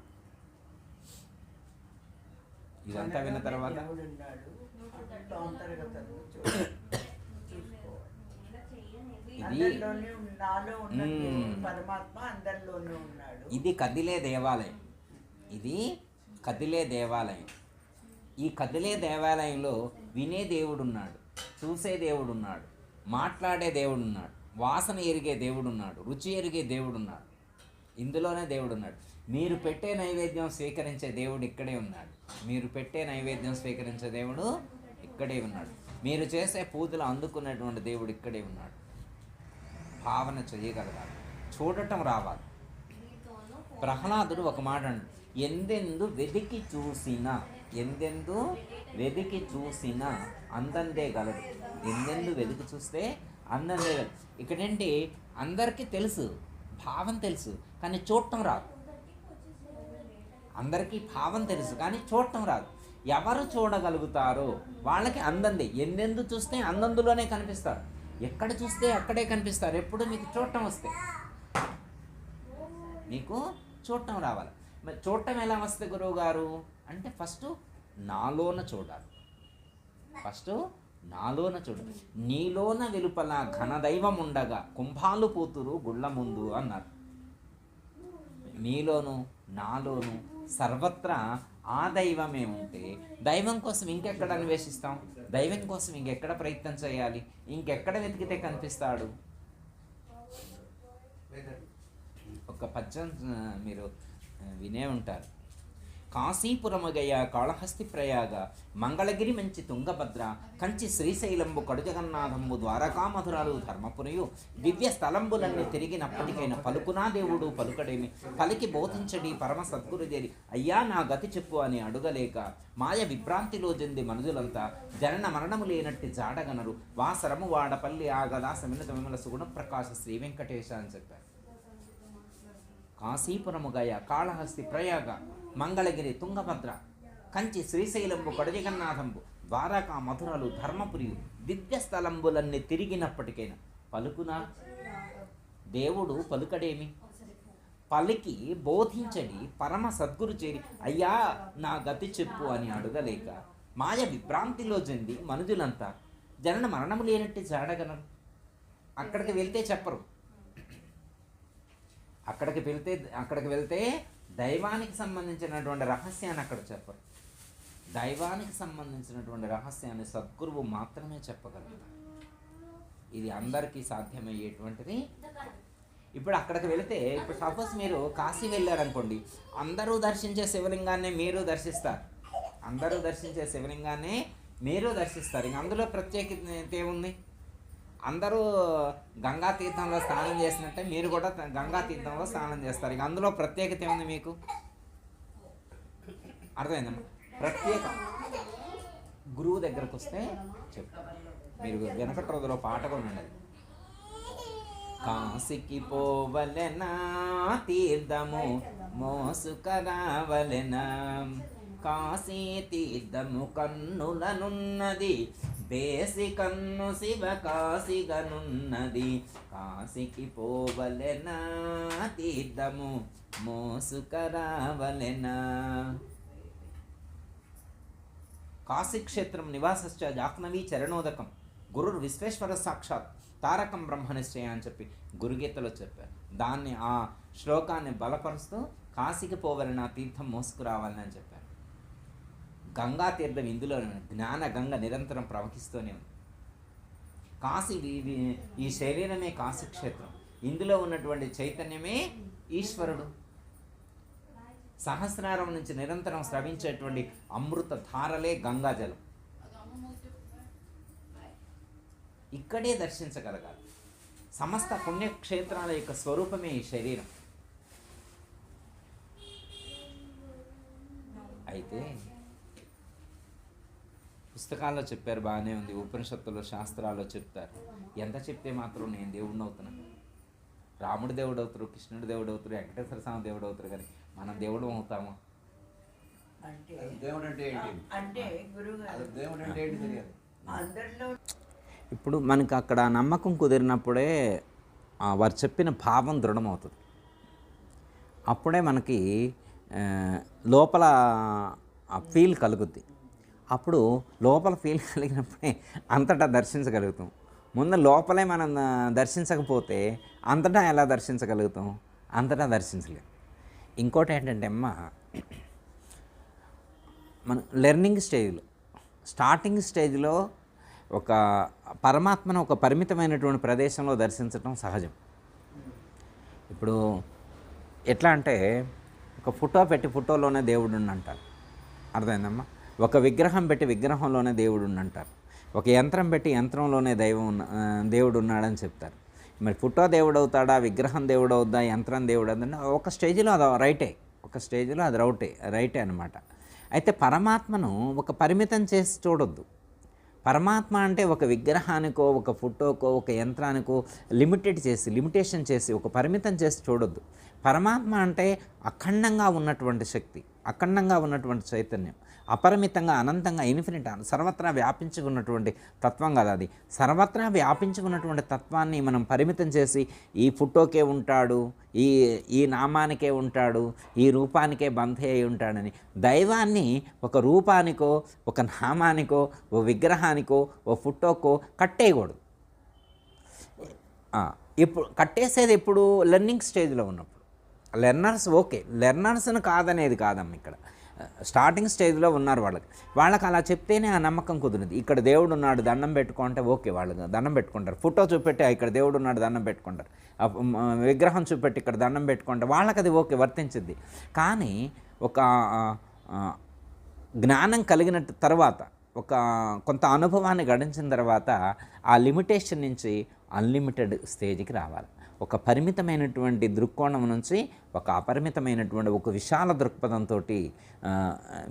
ఇదంతా విన్న తర్వాత ఇది కదిలే దేవాలయం. ఈ కదిలే దేవాలయంలో వినే దేవుడున్నాడు, చూసే దేవుడున్నాడు, మాట్లాడే దేవుడున్నాడు, వాసన ఎరిగే దేవుడున్నాడు, రుచి ఎరిగే దేవుడున్నాడు. ఇందులోనే దేవుడున్నాడు. మీరు పెట్టే నైవేద్యం స్వీకరించే దేవుడు ఇక్కడే ఉన్నాడు. మీరు చేసే పూజలు అందుకున్నటువంటి దేవుడు ఇక్కడే ఉన్నాడు. భావన చేయగలగాలి, చూడటం రావాలి. ప్రహ్లాదుడు ఒక మాట అన్నాడు, ఎందెందు వెదికి చూసినా అందందే గలడు. ఎందెందు వెదికి చూస్తే అందందే గలడు. ఇక్కడేంటి, అందరికీ తెలుసు, భావం తెలుసు, కానీ చూడటం రాదు. అందరికీ భావం తెలుసు కానీ చూడటం రాదు. ఎవరు చూడగలుగుతారో వాళ్ళకి అందంది. ఎందెందు చూస్తే అందందులోనే కనిపిస్తారు, ఎక్కడ చూస్తే అక్కడే కనిపిస్తారు. ఎప్పుడు మీకు చూడటం వస్తే, మీకు చూడటం రావాలి. మరి చూడటం ఎలా వస్తుంది గురువు గారు అంటే, ఫస్ట్ నాలోన చూడాలి. నీలోన వెలుపల ఘనదైవం ఉండగా కుంభాలు పూతురు గుళ్ళ ముందు అన్నారు. మీలోను నాలోను సర్వత్రా ఆ దైవమే ఉంటే దైవం కోసం ఇంకెక్కడ అన్వేషిస్తాం? దైవం కోసం ఇంకెక్కడ ప్రయత్నం చేయాలి? ఇంకెక్కడ వెతికితే కనిపిస్తాడు? ఒక పద్యం మీరు వినే ఉంటారు. కాశీపురమగయ కాళహస్తి ప్రయాగ మంగళగిరి మంచి తుంగభద్ర కంచి శ్రీశైలంబు కడుజగన్నాథంబు ద్వారకామధురాలు ధర్మపురియు దివ్య స్థలంబులన్నీ తిరిగినప్పటికైనా పలుకునా దేవుడు పలుకడేమి పలికి బోధించడి పరమ సద్గురుదేరి అయ్యా నా గతి చెప్పు అని అడుగలేక మాయ విభ్రాంతిలో చెంది మనుజులంతా జనన మరణము లేనట్టి జాడగనరు వాసరము వాడపల్లి ఆగదా సమినత విమల సుగుణ ప్రకాశ శ్రీ వెంకటేశ అని చెప్పారు. కాశీపురముగయ కాళహస్తి ప్రయాగ మంగళగిరి తుంగభద్ర కంచి శ్రీశైలంబు కడుజగన్నాథంబు ద్వారకా మధురలు ధర్మపురియు దివ్య స్థలంబులన్నీ తిరిగినప్పటికైనా పలుకునా దేవుడు పలుకడేమి పలికి బోధించడి పరమ సద్గురు చేరి అయ్యా నా గతి చెప్పు అని అడగలేక మాయ విభ్రాంతిలో చెంది మనుజులంతా జనన మరణము లేనట్టు జాడగలరు. అక్కడికి వెళ్తే చెప్పరు, అక్కడికి వెళ్తే దైవానికి సంబంధించినటువంటి రహస్యాన్ని అక్కడ చెప్పరు. దైవానికి సంబంధించినటువంటి రహస్యాన్ని సద్గురువు మాత్రమే చెప్పగలుగుతారు. ఇది అందరికీ సాధ్యమయ్యేటువంటిది. ఇప్పుడు అక్కడికి వెళితే, ఇప్పుడు సపోజ్ మీరు కాశీ వెళ్ళారనుకోండి, అందరూ దర్శించే శివలింగాన్ని మీరు దర్శిస్తారు, ఇంక అందులో ప్రత్యేకత ఏముంది? అందరూ గంగా తీర్థంలో స్నానం చేసినట్టే మీరు కూడా గంగా తీర్థంలో స్నానం చేస్తారు. ఇక అందులో ప్రత్యేకత ఏముంది మీకు? అర్థమైందమ్మా? ప్రత్యేక గురువు దగ్గరకు వస్తే చెప్తారు. మీరు వెనకటి రోజులో పాట కూడా ఉన్నది, కాశీకి పోవలెనా తీర్థము మోసుకరావలెనా, కాశీ తీర్థము కన్నులనున్నది బేసి కన్ను శివ కాశీగనున్నది, కాశీకి పోవలెనా తీర్థము మోసుకరావలెనా. కాశీక్షేత్రం నివాసశ్చ జాహ్నవీ చరణోదకం గురుర్ విశ్వేశ్వర సాక్షాత్ తారకం బ్రహ్మనిశ్చయ అని చెప్పి గురుగీతలో చెప్పారు. దాన్ని ఆ శ్లోకాన్ని బలపరుస్తూ కాశీకి పోవలెనా తీర్థం మోసుకురావాలని అని చెప్పారు. గంగా తీర్థం ఇందులోనే ఉంది, జ్ఞాన గంగ నిరంతరం ప్రవహిస్తూనే ఉంది. కాశీ ఈ శరీరమే కాశీక్షేత్రం, ఇందులో ఉన్నటువంటి చైతన్యమే ఈశ్వరుడు. సహస్రారం నుంచి నిరంతరం స్రవించేటువంటి అమృత ధారలే గంగాజలం. ఇక్కడే దర్శించగలగాలి. సమస్త పుణ్యక్షేత్రాల యొక్క స్వరూపమే ఈ శరీరం. అయితే పుస్తకాల్లో చెప్పారు, బాగానే ఉంది, ఉపనిషత్తులో శాస్త్రాల్లో చెప్తారు. ఎంత చెప్తే మాత్రం నేను దేవుడిని అవుతున్నాను. రాముడు దేవుడు అవుతారు, కృష్ణుడు దేవుడు అవుతారు, వెంకటేశ్వర స్వామి దేవుడు అవుతారు, కానీ మనం దేవుడు అవుతాము. ఇప్పుడు మనకి అక్కడ నమ్మకం కుదిరినప్పుడే వారు చెప్పిన భావం దృఢమవుతుంది. అప్పుడే మనకి లోపల ఫీల్ కలుగుద్ది. అప్పుడు లోపల ఫీల్ కలిగినప్పుడే అంతటా దర్శించగలుగుతాం. ముందు లోపలే మనం దర్శించకపోతే అంతటా ఎలా దర్శించగలుగుతాం? అంతటా దర్శించలేం. ఇంకోటి ఏంటంటే అమ్మ, మన లెర్నింగ్ స్టేజ్లో, స్టార్టింగ్ స్టేజ్లో ఒక పరమాత్మను ఒక పరిమితమైనటువంటి ప్రదేశంలో దర్శించడం సహజం. ఇప్పుడు ఎట్లా అంటే, ఒక ఫోటో పెట్టి ఫోటోలోనే దేవుడు అంటారు, అర్థమైందమ్మా? ఒక విగ్రహం పెట్టి విగ్రహంలోనే దేవుడు అంటారు, ఒక యంత్రం పెట్టి యంత్రంలోనే దేవుడు ఉన్నాడని చెప్తారు. మరి ఫోటో దేవుడు అవుతాడా, విగ్రహం దేవుడు అవుద్దా, యంత్రం దేవుడు అవుతుందా? ఒక స్టేజ్లో అది రైటే, ఒక స్టేజ్లో అది రైటే అనమాట. అయితే పరమాత్మను ఒక పరిమితం చేసి చూడొద్దు. పరమాత్మ అంటే ఒక విగ్రహానికో, ఒక ఫోటోకో, ఒక యంత్రానికో లిమిటేషన్ చేసి ఒక పరిమితం చేసి చూడొద్దు. పరమాత్మ అంటే అఖండంగా ఉన్నటువంటి శక్తి, అఖండంగా ఉన్నటువంటి చైతన్యం, అపరిమితంగా, అనంతంగా, ఇన్ఫినిట్, సర్వత్రా వ్యాపించుకున్నటువంటి తత్వం కదా అది. సర్వత్రా వ్యాపించుకున్నటువంటి తత్వాన్ని మనం పరిమితం చేసి ఈ ఫోటోకే ఉంటాడు, ఈ నామానికే ఉంటాడు, ఈ రూపానికే బంధే అయి ఉంటాడని దైవాన్ని ఒక రూపానికో, ఒక నామానికో, ఓ విగ్రహానికో, ఓ ఫోటోకో కట్టేయకూడదు. ఇప్పుడు కట్టేసేది ఎప్పుడు? లెర్నింగ్ స్టేజ్లో ఉన్నప్పుడు. లెర్నర్స్ ఓకే, లెర్నర్స్ను కాదనేది కాదమ్మ. ఇక్కడ స్టార్టింగ్ స్టేజ్లో ఉన్నారు, వాళ్ళకి అలా చెప్తేనే ఆ నమ్మకం కుదిరింది. ఇక్కడ దేవుడు ఉన్నాడు, దండం పెట్టుకుంటే ఓకే, వాళ్ళు దండం పెట్టుకుంటారు. ఫోటో చూపెట్టి ఇక్కడ దేవుడు ఉన్నాడు, దండం పెట్టుకుంటారు. విగ్రహం చూపెట్టి ఇక్కడ దండం పెట్టుకుంటే వాళ్ళకి అది ఓకే, వర్తించింది. కానీ జ్ఞానం కలిగిన తర్వాత, ఒక కొంత అనుభవాన్ని గడించిన తర్వాత ఆ లిమిటేషన్ నుంచి అన్లిమిటెడ్ స్టేజ్కి రావాలి. ఒక పరిమితమైనటువంటి దృక్కోణం నుంచి ఒక అపరిమితమైనటువంటి ఒక విశాల దృక్పథంతో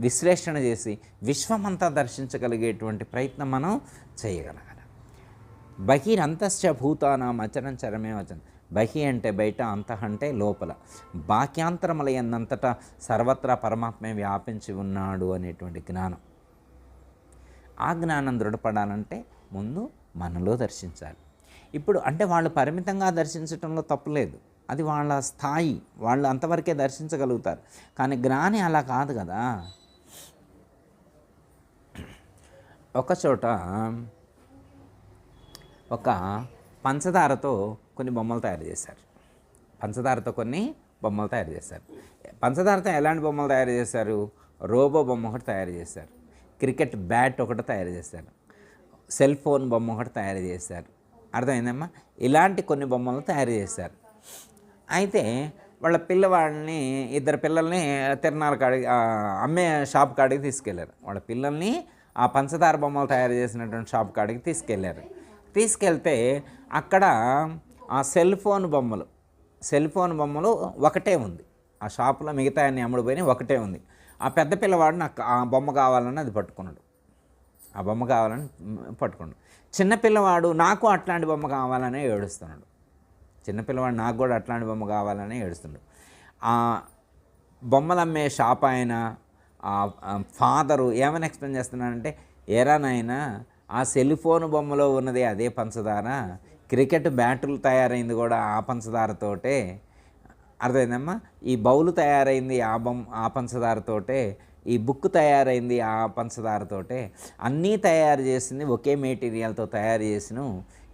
విశ్లేషణ చేసి విశ్వమంతా దర్శించగలిగేటువంటి ప్రయత్నం మనం చేయగలగాలి. బహిరంతశ్చ భూతానాం అచరం చరమే వచనం. బహి అంటే బయట, అంతః అంటే లోపల, బాహ్యాంతరములయందంతటా సర్వత్రా పరమాత్మే వ్యాపించి ఉన్నాడు అనేటువంటి జ్ఞానం. ఆ జ్ఞానం దృఢపడాలంటే ముందు మనలో దర్శించాలి. ఇప్పుడు అంటే వాళ్ళు పరిమితంగా దర్శించడంలో తప్పులేదు, అది వాళ్ళ స్థాయి, వాళ్ళు అంతవరకే దర్శించగలుగుతారు. కానీ జ్ఞాని అలా కాదు కదా. ఒకచోట ఒక పంచదారతో కొన్ని బొమ్మలు తయారు చేశారు. పంచదారతో ఎలాంటి బొమ్మలు తయారు చేశారు? రోబో బొమ్మ ఒకటి తయారు చేశారు, క్రికెట్ బ్యాట్ ఒకటి తయారు చేశారు, సెల్ ఫోన్ బొమ్మ ఒకటి తయారు చేశారు. అర్థమైందమ్మా? ఇలాంటి కొన్ని బొమ్మలు తయారు చేశారు. అయితే వాళ్ళ పిల్లవాడిని, ఇద్దరు పిల్లల్ని తిరణాల కాడికి, అమ్మే షాప్ కాడికి తీసుకెళ్ళారు. వాళ్ళ పిల్లల్ని ఆ పంచదార బొమ్మలు తయారు చేసినటువంటి షాప్ కాడికి తీసుకెళ్తే అక్కడ ఆ సెల్ ఫోన్ బొమ్మలు ఒకటే ఉంది ఆ షాపులో, మిగతా అన్ని అమ్ముడుపోయినాయి, ఒకటే ఉంది. ఆ పెద్ద పిల్లవాడు నాకు ఆ బొమ్మ కావాలని అది పట్టుకున్నాడు, చిన్నపిల్లవాడు నాకు అట్లాంటి బొమ్మ కావాలనే ఏడుస్తున్నాడు. నాకు కూడా అట్లాంటి బొమ్మ కావాలనే ఏడుస్తున్నాడు. ఆ బొమ్మలు అమ్మే షాప్ ఆయన, ఆ ఫాదరు ఏమైనా ఎక్స్ప్లెయిన్ చేస్తున్నాడంటే, ఏరా నాయనా, ఆ సెల్ ఫోన్ బొమ్మలో ఉన్నది అదే పంచదార, క్రికెట్ బ్యాటులు తయారైంది కూడా ఆ పంచదారతోటే, అర్థమైందమ్మా? ఈ బౌలు తయారైంది ఆ పంచదారతోటే, ఈ బుక్ తయారైంది ఆ పంచదారతోటే, అన్నీ తయారు చేసింది ఒకే మెటీరియల్తో తయారు చేసిన,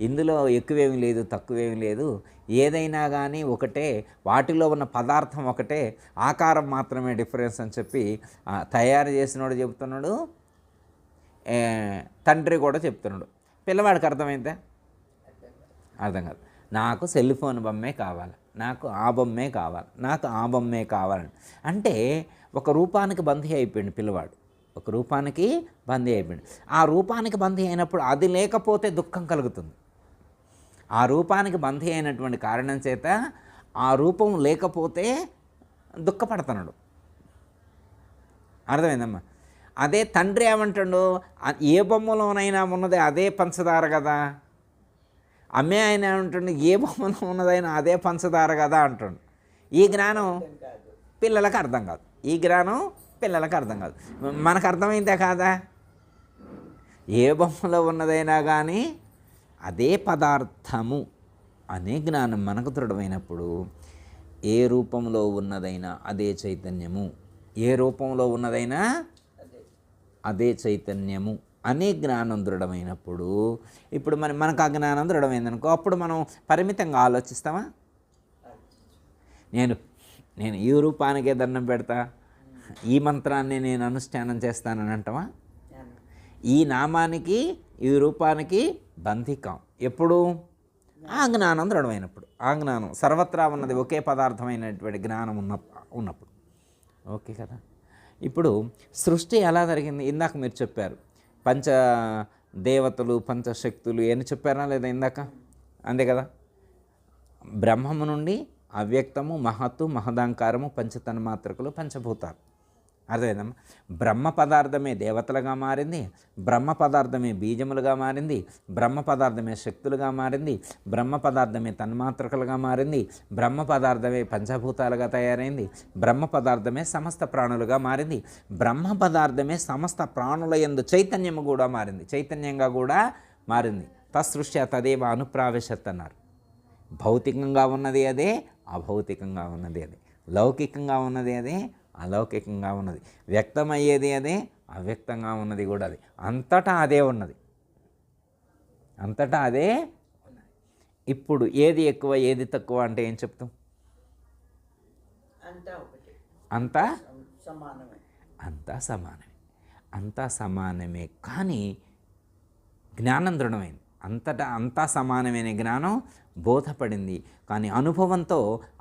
ఇందులో ఎక్కువేమీ లేదు తక్కువేమీ లేదు, ఏదైనా కానీ ఒకటే, వాటిలో ఉన్న పదార్థం ఒకటే, ఆకారం మాత్రమే డిఫరెన్స్ అని చెప్పి తయారు చేసినోడు చెబుతున్నాడు, తండ్రి కూడా చెప్తున్నాడు. పిల్లవాడికి అర్థమైందా? అర్థం కాదు. నాకు సెల్ ఫోన్ బొమ్మే కావాలి, నాకు ఆ బొమ్మే కావాలి అంటే ఒక రూపానికి బందీ అయిపోయింది పిల్లవాడు, ఆ రూపానికి బందీ అయినప్పుడు అది లేకపోతే దుఃఖం కలుగుతుంది. ఆ రూపానికి బందీ అయినటువంటి కారణం చేత ఆ రూపం లేకపోతే దుఃఖపడుతున్నాడు. అర్థమైందమ్మా? అదే తండ్రి ఏమంటాడు, ఏ బొమ్మలోనైనా ఉన్నది అదే పంచదార కదా, అమ్మే ఆయన ఏమంటాడు, ఏ బొమ్మలో ఉన్నదైనా అదే పంచదార కదా అంటాడు. ఈ జ్ఞానం పిల్లలకు అర్థం కాదు, మనకు అర్థమైందే కాదా? ఏ బొమ్మలో ఉన్నదైనా కానీ అదే పదార్థము అనే జ్ఞానం మనకు దృఢమైనప్పుడు, ఏ రూపంలో ఉన్నదైనా అదే చైతన్యము, అదే చైతన్యము అనే జ్ఞానం దృఢమైనప్పుడు, ఇప్పుడు మనకు ఆ జ్ఞానం దృఢమైందనుకో, అప్పుడు మనం పరిమితంగా ఆలోచిస్తామా? నేను ఈ రూపానికే దండం పెడతా, ఈ మంత్రాన్ని నేను అనుష్ఠానం చేస్తానని అంటామా? ఈ నామానికి ఈ రూపానికి బంధికం ఎప్పుడు? ఆ జ్ఞానం దృఢమైనప్పుడు, ఆ జ్ఞానం సర్వత్రా ఉన్నది ఒకే పదార్థమైనటువంటి జ్ఞానం ఉన్నప్పుడు. ఓకే కదా? ఇప్పుడు సృష్టి ఎలా జరిగింది? ఇందాక మీరు చెప్పారు, పంచ దేవతలు పంచశక్తులు అని చెప్పారా లేదా ఇందాక? అంతే కదా. బ్రహ్మము నుండి అవ్యక్తము, మహత్తు, మహదాంకారము, పంచతన్మాత్రకులు, పంచభూతాలు. అర్థమైందమ్మా? బ్రహ్మ పదార్థమే దేవతలుగా మారింది, బ్రహ్మ పదార్థమే బీజములుగా మారింది, బ్రహ్మ పదార్థమే శక్తులుగా మారింది, బ్రహ్మ పదార్థమే తన్మాత్రకులుగా మారింది, బ్రహ్మ పదార్థమే పంచభూతాలుగా తయారైంది, బ్రహ్మ పదార్థమే సమస్త ప్రాణులుగా మారింది, బ్రహ్మ పదార్థమే సమస్త ప్రాణుల యందు చైతన్యము కూడా మారింది, చైతన్యంగా కూడా మారింది. తత్సృష్ట్యా తదేవ అనుప్రావేశత్ అన్నారు. భౌతికంగా ఉన్నది అదే, అభౌతికంగా ఉన్నది అదే, లౌకికంగా ఉన్నది అదే, అలౌకికంగా ఉన్నది, వ్యక్తమయ్యేది అదే, అవ్యక్తంగా ఉన్నది కూడా అది, అంతటా అదే ఉన్నది. ఇప్పుడు ఏది ఎక్కువ ఏది తక్కువ అంటే ఏం చెప్తాం? అంతా సమానమే. కానీ జ్ఞానం దృఢమైంది, అంతా సమానమైన జ్ఞానం బోధపడింది. కానీ అనుభవంతో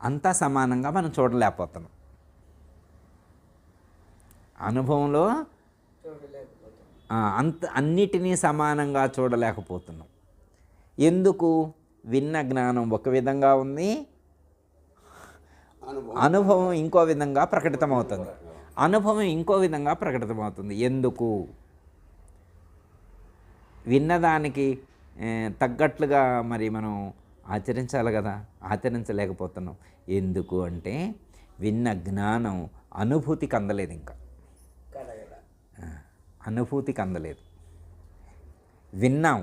అంతా సమానంగా మనం చూడలేకపోతున్నాం. అనుభవంలో అన్నిటినీ సమానంగా చూడలేకపోతున్నాం. ఎందుకు? విన్న జ్ఞానం ఒక విధంగా ఉంది, అనుభవం ఇంకో విధంగా ప్రకటితమవుతుంది. అనుభవం ఇంకో విధంగా ప్రకటితమవుతుంది. ఎందుకు? విన్నదానికి తగ్గట్లుగా మరి మనం ఆచరించాలి కదా, ఆచరించలేకపోతున్నాం. ఎందుకు అంటే విన్న జ్ఞానం అనుభూతికి అందలేదు, ఇంకా అనుభూతికి అందలేదు. విన్నాం,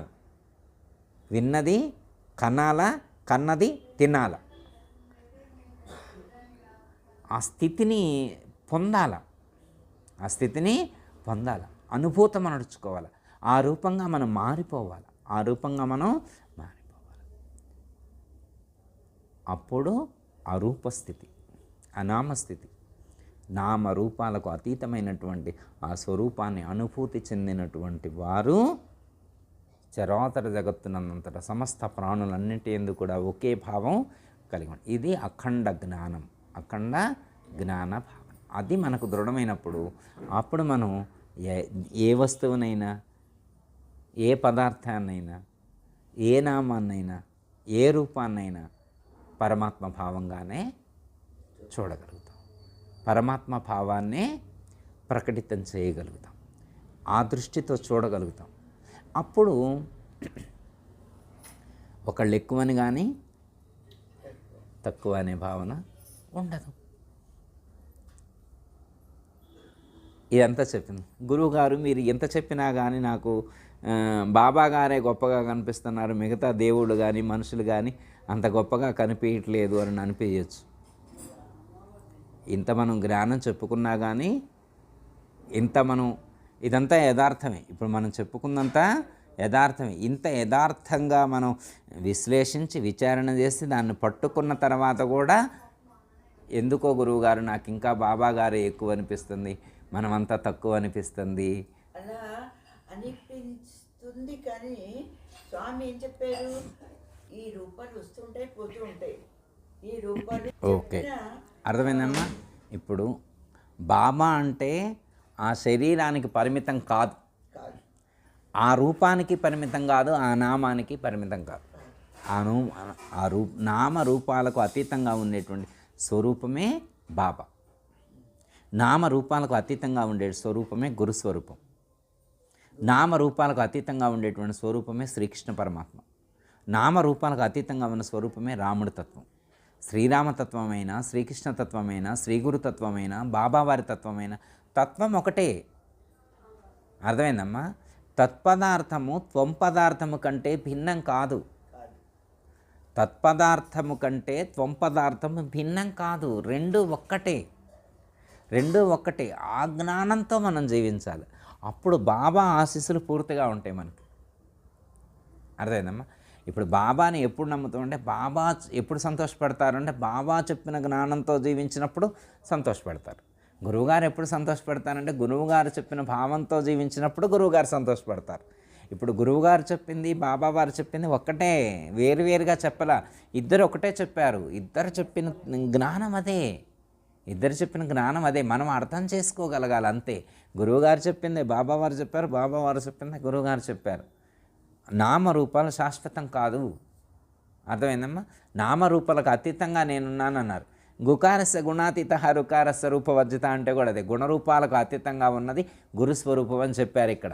విన్నది కనాల, కన్నది తినాల, ఆ స్థితిని పొందాల, ఆ స్థితిని పొందాల, అనుభూతం నడుచుకోవాలి, ఆ రూపంగా మనం మారిపోవాలి, ఆ రూపంగా మనం మారిపోవాలి. అప్పుడు అరూపస్థితి, అనామస్థితి, నామరూపాలకు అతీతమైనటువంటి ఆ స్వరూపాన్ని అనుభూతి చెందినటువంటి వారు చరాచర జగత్తునంతట సమస్త ప్రాణులన్నింటి యందు కూడా ఒకే భావం కలిగి ఉంది. ఇది అఖండ జ్ఞానం, అఖండ జ్ఞాన భావన. అది మనకు దృఢమైనప్పుడు అప్పుడు మనం ఏ వస్తువునైనా, ఏ పదార్థాన్నైనా, ఏ నామాన్నైనా, ఏ రూపాన్నైనా పరమాత్మ భావంగానే చూడగలుగుతాం, పరమాత్మ భావాన్నే ప్రకటితం చేయగలుగుతాం, ఆ దృష్టితో చూడగలుగుతాం. అప్పుడు ఒకళ్ళు ఎక్కువని కానీ తక్కువ అనే భావన ఉండదు. ఇదంతా చెప్పింది గురువుగారు. మీరు ఎంత చెప్పినా కానీ నాకు బాబా గారే గొప్పగా కనిపిస్తున్నారు, మిగతా దేవుళ్ళు కానీ మనుషులు కానీ అంత గొప్పగా కనిపించట్లేదు అని అనిపించవచ్చు. ఇంత మనం జ్ఞానం చెప్పుకున్నా కానీ, ఇంత మనం ఇదంతా యథార్థమే, ఇప్పుడు మనం చెప్పుకున్నంత యథార్థమే. ఇంత యథార్థంగా మనం విశ్లేషించి విచారణ చేసి దాన్ని పట్టుకున్న తర్వాత కూడా ఎందుకో గురువుగారు నాకు ఇంకా బాబా గారే ఎక్కువ అనిపిస్తుంది, మనమంతా తక్కువ అనిపిస్తుంది అలా అనిపిస్తుంది. కానీ స్వామి ఏం చెప్పారు? ఈ రూపాలు వస్తుంటాయి, పోతూ ఉంటాయి. ఈ రూపాలు ఓకే, అర్థమైందమ్మా. ఇప్పుడు బాబా అంటే ఆ శరీరానికి పరిమితం కాదు, ఆ రూపానికి పరిమితం కాదు, ఆ నామానికి పరిమితం కాదు. నామ రూపాలకు అతీతంగా ఉండేటువంటి స్వరూపమే బాబా. నామ రూపాలకు అతీతంగా ఉండే స్వరూపమే గురుస్వరూపం. నామ రూపాలకు అతీతంగా ఉండేటువంటి స్వరూపమే శ్రీకృష్ణ పరమాత్మ. నామ రూపాలకు అతీతంగా ఉన్న స్వరూపమే రాముడి తత్వం. శ్రీరామతత్వమైన, శ్రీకృష్ణ తత్వమైన, శ్రీగురుతత్వమైన, బాబావారి తత్వమైన తత్వం ఒకటే. అర్థమైందమ్మా? తత్పదార్థము త్వం పదార్థము కంటే భిన్నం కాదు. తత్పదార్థము కంటే త్వం పదార్థము భిన్నం కాదు. రెండు ఒక్కటే, రెండు ఒక్కటే. ఆ జ్ఞానంతో మనం జీవించాలి. అప్పుడు బాబా ఆశీస్సులు పూర్తిగా ఉంటాయి మనకి. అర్థమైందమ్మా? ఇప్పుడు బాబాని ఎప్పుడు నమ్ముతామంటే, బాబా ఎప్పుడు సంతోషపడతారంటే బాబా చెప్పిన జ్ఞానంతో జీవించినప్పుడు సంతోషపడతారు. గురువుగారు ఎప్పుడు సంతోషపడతారంటే గురువుగారు చెప్పిన భావంతో జీవించినప్పుడు గురువుగారు సంతోషపడతారు. ఇప్పుడు గురువుగారు చెప్పింది, బాబా వారు చెప్పింది ఒక్కటే, వేరువేరుగా చెప్పలా. ఇద్దరు ఒకటే చెప్పారు. ఇద్దరు చెప్పిన జ్ఞానం అదే, ఇద్దరు చెప్పిన జ్ఞానం అదే. మనం అర్థం చేసుకోగలగాలి అంతే. గురువుగారు చెప్పింది బాబావారు చెప్పారు, బాబావారు చెప్పింది గురువుగారు చెప్పారు. నామరూపాలు శాశ్వతం కాదు. అర్థమైందమ్మా? నామరూపాలకు అతీతంగా నేనున్నానన్నారు. గుకారస్య గుణాతీత రుకారస్య రూపవర్జిత అంటే కూడా అదే. గుణరూపాలకు అతీతంగా ఉన్నది గురుస్వరూపం అని చెప్పారు ఇక్కడ.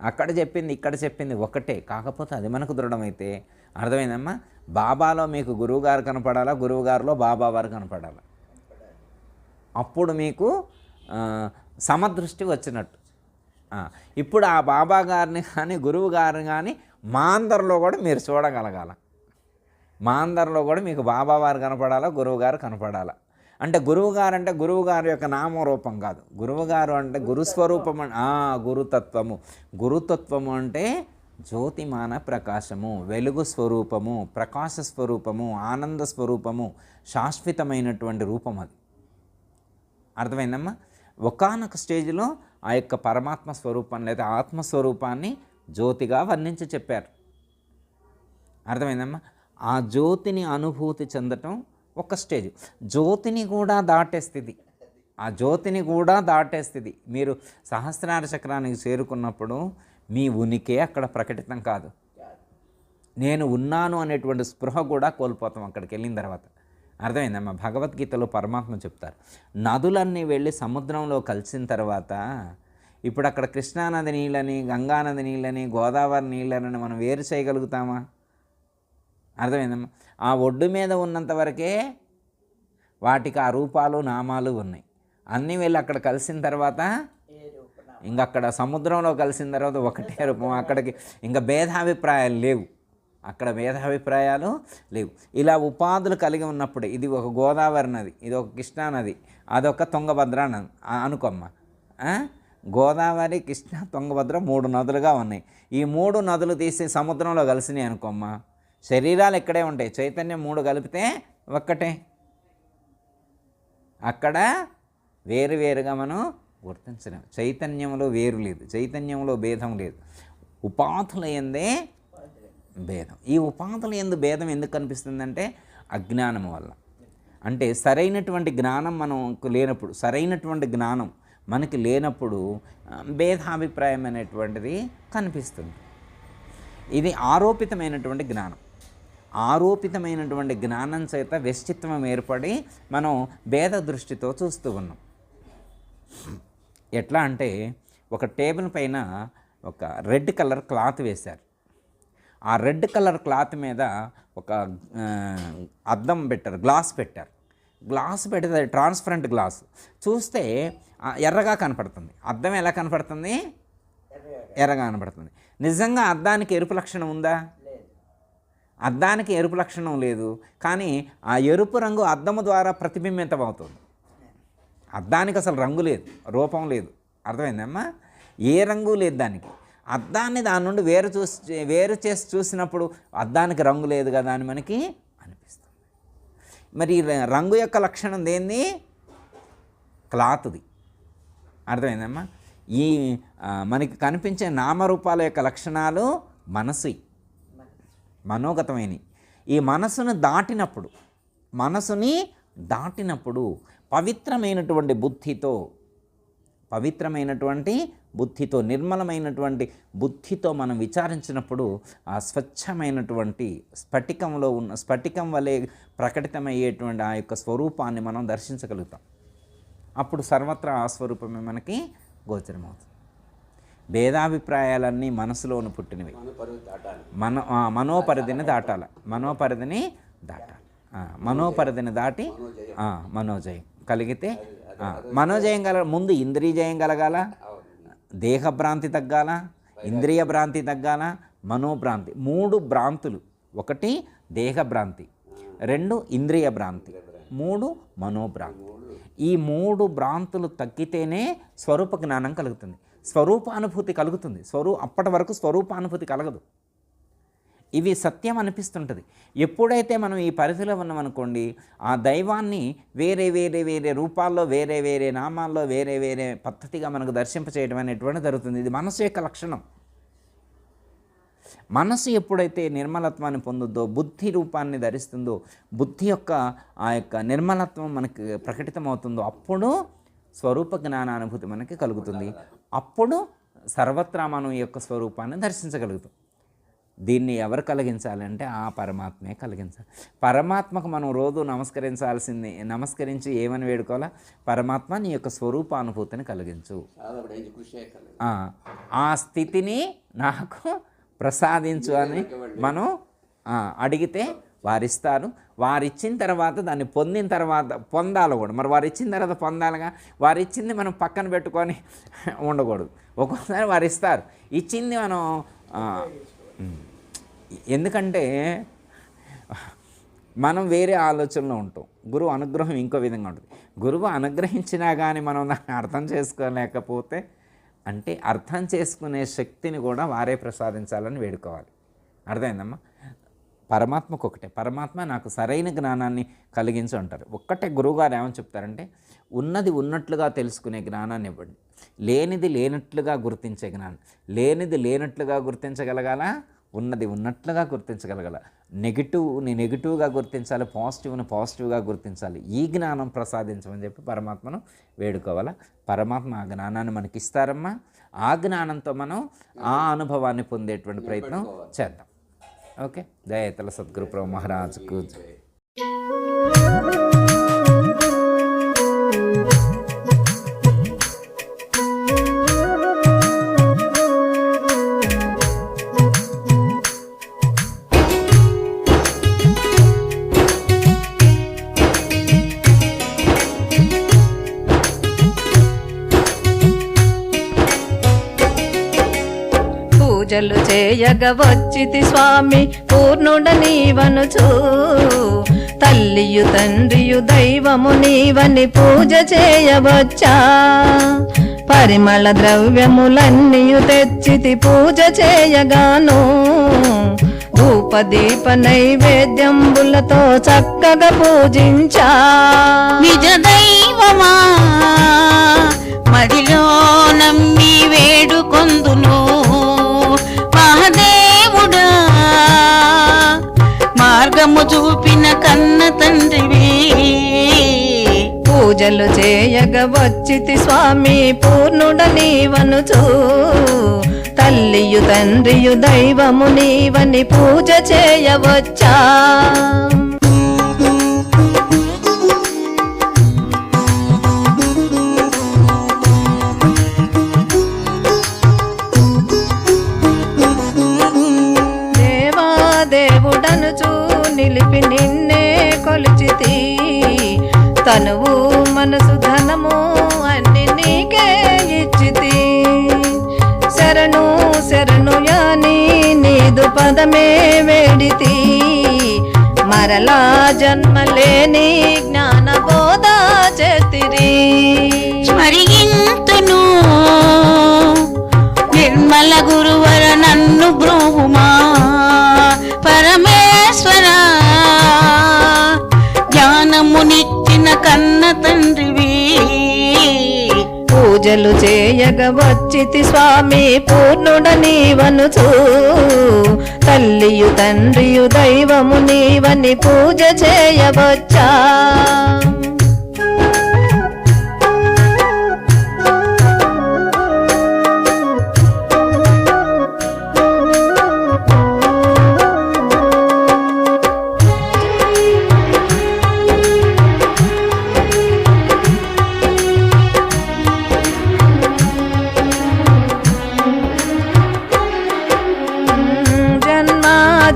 అక్కడ చెప్పింది ఇక్కడ చెప్పింది ఒకటే. కాకపోతే అది మనకు దృఢమైతే, అర్థమైందమ్మా? బాబాలో మీకు గురువుగారు కనపడాలా, గురువుగారిలో బాబావారు కనపడాలా. అప్పుడు మీకు సమదృష్టి వచ్చినట్టు. ఇప్పుడు ఆ బాబా గారిని కానీ గురువు గారిని కానీ మా అందరిలో కూడా మీరు చూడగలగాల. మా అందరిలో కూడా మీకు బాబావారు కనపడాలా, గురువుగారు కనపడాలా. అంటే గురువుగారు అంటే గురువుగారి యొక్క నామరూపం కాదు. గురువుగారు అంటే గురుస్వరూపం. గురుతత్వము. గురుతత్వము అంటే జ్యోతిమాన ప్రకాశము, వెలుగు స్వరూపము, ప్రకాశ స్వరూపము, ఆనంద స్వరూపము, శాశ్వతమైనటువంటి రూపం అది. అర్థమైందమ్మా? ఒకానొక స్టేజ్లో ఆ యొక్క పరమాత్మ స్వరూపం లేదా ఆత్మస్వరూపాన్ని జ్యోతిగా వర్ణించి చెప్పారు. అర్థమైందమ్మా? ఆ జ్యోతిని అనుభూతి చెందటం ఒక స్టేజ్. జ్యోతిని కూడా దాటే స్థితి, ఆ జ్యోతిని కూడా దాటేస్తుంది. మీరు సహస్రార చక్రానికి చేరుకున్నప్పుడు మీ ఉనికి అక్కడ ప్రకటితం కాదు. నేను ఉన్నాను అనేటువంటి స్పృహ కూడా కోల్పోతాం అక్కడికి వెళ్ళిన తర్వాత. అర్థమైందమ్మా? భగవద్గీతలో పరమాత్మ చెప్తారు, నదులన్నీ వెళ్ళి సముద్రంలో కలిసిన తర్వాత ఇప్పుడు అక్కడ కృష్ణానది నీళ్ళని, గంగానది నీళ్ళని, గోదావరి నీళ్ళని మనం వేరు చేయగలుగుతామా? అర్థమైందమ్మా? ఆ ఒడ్డు మీద ఉన్నంత వరకే వాటికి ఆ రూపాలు నామాలు ఉన్నాయి. అన్నీ వెళ్ళి అక్కడ కలిసిన తర్వాత ఇంక అక్కడ సముద్రంలో కలిసిన తర్వాత ఒకటే రూపం. అక్కడికి ఇంకా భేదాభిప్రాయాలు లేవు. అక్కడ భేదాభిప్రాయాలు లేవు. ఇలా ఉపాధులు కలిగి ఉన్నప్పుడు ఇది ఒక గోదావరి నది, ఇది ఒక కృష్ణా నది, అదొక తుంగభద్ర నది అనుకోమ్మా. గోదావరి, కృష్ణ, తుంగభద్ర 3 నదులుగా ఉన్నాయి. ఈ 3 నదులు తీసి సముద్రంలో కలిసినాయి అనుకోమ్మా, శరీరాలు ఇక్కడే ఉంటాయి, చైతన్యం 3 కలిపితే ఒక్కటే. అక్కడ వేరువేరుగా మనం గుర్తించలేము. చైతన్యంలో వేరు లేదు, చైతన్యంలో భేదం లేదు. ఉపాధుల యందే భేదం. ఈ ఉపాధుల యందు భేదం ఎందుకు కనిపిస్తుందంటే అజ్ఞానం వల్ల. అంటే సరైనటువంటి జ్ఞానం మనకు లేనప్పుడు, సరైనటువంటి జ్ఞానం మనకి లేనప్పుడు భేదాభిప్రాయం అనేటువంటిది కనిపిస్తుంది. ఇది ఆరోపితమైనటువంటి జ్ఞానం. ఆరోపితమైనటువంటి జ్ఞానం చేత వ్యష్టిత్వం ఏర్పడి మనం భేద దృష్టితో చూస్తూ ఉన్నాం. ఎట్లా అంటే ఒక టేబుల్ పైన ఒక రెడ్ కలర్ క్లాత్ వేశారు. ఆ రెడ్ కలర్ క్లాత్ మీద ఒక అద్దం పెట్టారు, గ్లాస్ పెట్టారు. గ్లాస్ పెడితే ట్రాన్స్పరెంట్ గ్లాస్ చూస్తే ఎర్రగా కనపడుతుంది. అద్దం ఎలా కనపడుతుంది? ఎర్రగా కనపడుతుంది. నిజంగా అద్దానికి ఎరుపు లక్షణం ఉందా? అద్దానికి ఎరుపు లక్షణం లేదు. కానీ ఆ ఎరుపు రంగు అద్దము ద్వారా ప్రతిబింబితం అవుతుంది. అద్దానికి అసలు రంగు లేదు, రూపం లేదు. అర్థమైందమ్మా? ఏ రంగు లేదు దానికి. అద్దాన్ని దాని నుండి వేరు చేసి చూసినప్పుడు అద్దానికి రంగు లేదు కదా అని మనకి అనిపిస్తుంది. మరి రంగు యొక్క లక్షణం దేన్ని? క్లాత్ది. అర్థమైందమ్మా? ఈ మనకి కనిపించే నామరూపాల యొక్క లక్షణాలు మనసు, మనోగతమైనవి. ఈ మనసుని దాటినప్పుడు పవిత్రమైనటువంటి బుద్ధితో నిర్మలమైనటువంటి బుద్ధితో మనం విచారించినప్పుడు ఆ స్వచ్ఛమైనటువంటి స్ఫటికం వలె ప్రకటితమయ్యేటువంటి ఆ యొక్క స్వరూపాన్ని మనం దర్శించగలుగుతాం. అప్పుడు సర్వత్రా ఆ స్వరూపమే మనకి గోచరమవుతుంది. భేదాభిప్రాయాలన్నీ మనసులోను పుట్టినవి. మనోపరిధిని దాటాలి. మనోపరిధిని దాటి మనోజయం కలిగితే, మనోజయం ముందు ఇంద్రియజయం కలగాల, దేహభ్రాంతి తగ్గాల, ఇంద్రియ భ్రాంతి తగ్గాల, మనోభ్రాంతి. 3 భ్రాంతులు. 1 దేహభ్రాంతి, 2 ఇంద్రియ భ్రాంతి, 3 మనోభ్రాంతి. ఈ 3 భ్రాంతులు తగ్గితేనే స్వరూప జ్ఞానం కలుగుతుంది, స్వరూపానుభూతి కలుగుతుంది. అప్పటి వరకు స్వరూపానుభూతి కలగదు. ఇవి సత్యం అనిపిస్తుంటుంది. ఎప్పుడైతే మనం ఈ పరిధిలో ఉన్నామనుకోండి, ఆ దైవాన్ని వేరే వేరే వేరే రూపాల్లో, వేరే వేరే నామాల్లో, వేరే వేరే పద్ధతిగా మనకు దర్శింపచేయడం అనేటువంటి జరుగుతుంది. ఇది మనసు యొక్క లక్షణం. మనసు ఎప్పుడైతే నిర్మలత్వాన్ని పొందుద్దో, బుద్ధి రూపాన్ని ధరిస్తుందో, బుద్ధి యొక్క ఆ యొక్క నిర్మలత్వం మనకి ప్రకటితమవుతుందో, అప్పుడు స్వరూప జ్ఞానానుభూతి మనకి కలుగుతుంది. అప్పుడు సర్వత్రా మనం ఈ యొక్క స్వరూపాన్ని దర్శించగలుగుతాం. దీన్ని ఎవరు కలిగించాలంటే ఆ పరమాత్మే కలిగించాలి. పరమాత్మకు మనం రోజు నమస్కరించి ఏమని వేడుకోవాలా? పరమాత్మ నీ యొక్క స్వరూపానుభూతిని కలిగించు, ఆ స్థితిని నాకు ప్రసాదించు అని మనం అడిగితే వారిస్తారు. వారిచ్చిన తర్వాత దాన్ని పొందాలి కూడా. మరి వారు ఇచ్చిన తర్వాత పొందాలిగా. వారు ఇచ్చింది మనం పక్కన పెట్టుకొని ఉండకూడదు. ఒక్కొక్కసారి వారు ఇస్తారు, ఇచ్చింది మనం ఎందుకంటే మనం వేరే ఆలోచనలో ఉంటాం. గురువు అనుగ్రహం ఇంకో విధంగా ఉంటుంది. గురువు అనుగ్రహించినా కానీ మనం దాన్ని అర్థం చేసుకోలేకపోతే, అంటే అర్థం చేసుకునే శక్తిని కూడా వారే ప్రసాదించాలని వేడుకోవాలి. అర్థమైందమ్మా? పరమాత్మకు ఒకటే, పరమాత్మ నాకు సరైన జ్ఞానాన్ని కలిగించు అంటారు. ఒక్కటే గురువుగారు ఏమని చెప్తారంటే, ఉన్నది ఉన్నట్లుగా తెలుసుకునే జ్ఞానాన్ని ఇవ్వండి, లేనిది లేనట్లుగా గుర్తించే జ్ఞానం. లేనిది లేనట్లుగా గుర్తించగలగాల, ఉన్నది ఉన్నట్లుగా గుర్తించగలగాల. నెగిటివ్ని నెగిటివ్గా గుర్తించాలి, పాజిటివ్ని పాజిటివ్గా గుర్తించాలి. ఈ జ్ఞానం ప్రసాదించమని చెప్పి పరమాత్మను వేడుకోవాలా. పరమాత్మ ఆ జ్ఞానాన్ని మనకి ఇస్తారమ్మా. ఆ జ్ఞానంతో మనం ఆ అనుభవాన్ని పొందేటువంటి ప్రయత్నం చేద్దాం. ఓకే. జయతల సద్గురు ప్రభు మహారాజ్కు జై. పూజలు చేయగ వచ్చితి స్వామి పూర్ణుడ నీవనుచు, తల్లియు తండ్రియు దైవము నీవని పూజ చేయవచ్చా. పరిమళ ద్రవ్యములన్నీయు తెచ్చితి పూజ చేయగాను, ధూపదీప నైవేద్యంబులతో చక్కగా పూజించా. నిజ దైవమా మదిలో నమ్మి వేడుకొందును, మహదేవుడా మార్గము చూపిన కన్న తండ్రివి. పూజలు చేయగ వచ్చితి స్వామి పూర్ణుడ నీవనుచు, తల్లియు తండ్రియు దైవము నీవని పూజ చేయవచ్చా. దేవుడనుచు నిలిపి నిన్నే కొలిచితి, తనువు మనసు ధనము అన్ని నీకే ఇచ్చితి. శరణు శరణు యాని నీదు పదమే వేడితి, మరలా జన్మలేని జ్ఞాన బోధ చేతిరి. స్మరింతును నిర్మల గురువర నన్ను బ్రూహుమా పరమేశ్వర, జ్ఞానమునిచ్చిన కన్న తండ్రివి. పూజలు చేయగ వచ్చితి స్వామి పూర్ణుడ నీవనుచు, తల్లియు తండ్రియు దైవము నీవని పూజ చేయవచ్చా.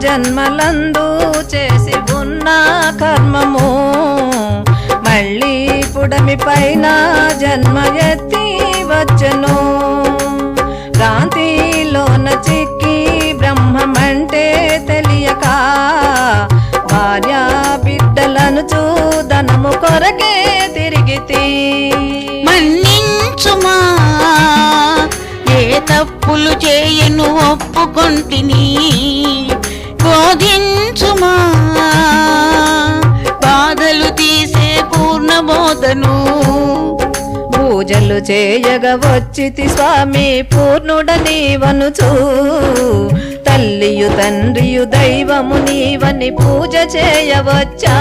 జన్మలందు చేసి ఉన్న కర్మము మళ్ళీ పుడమి పైన జన్మ ఎత్తి వచ్చను. భ్రాంతిలోన చిక్కి బ్రహ్మమంటే తెలియక, భార్య బిడ్డలను చూదనము కొరకే తిరిగితి. మన్నించుమా ఏ తప్పులు చేయను ఒప్పుకొంటిని, బోధించుమా బాధలు తీసే పూర్ణబోధను. పూజలు చేయగ వచ్చితి స్వామి పూర్ణుడ నీవనుచు, తల్లియు తండ్రియు దైవము నీవని పూజ చేయవచ్చా.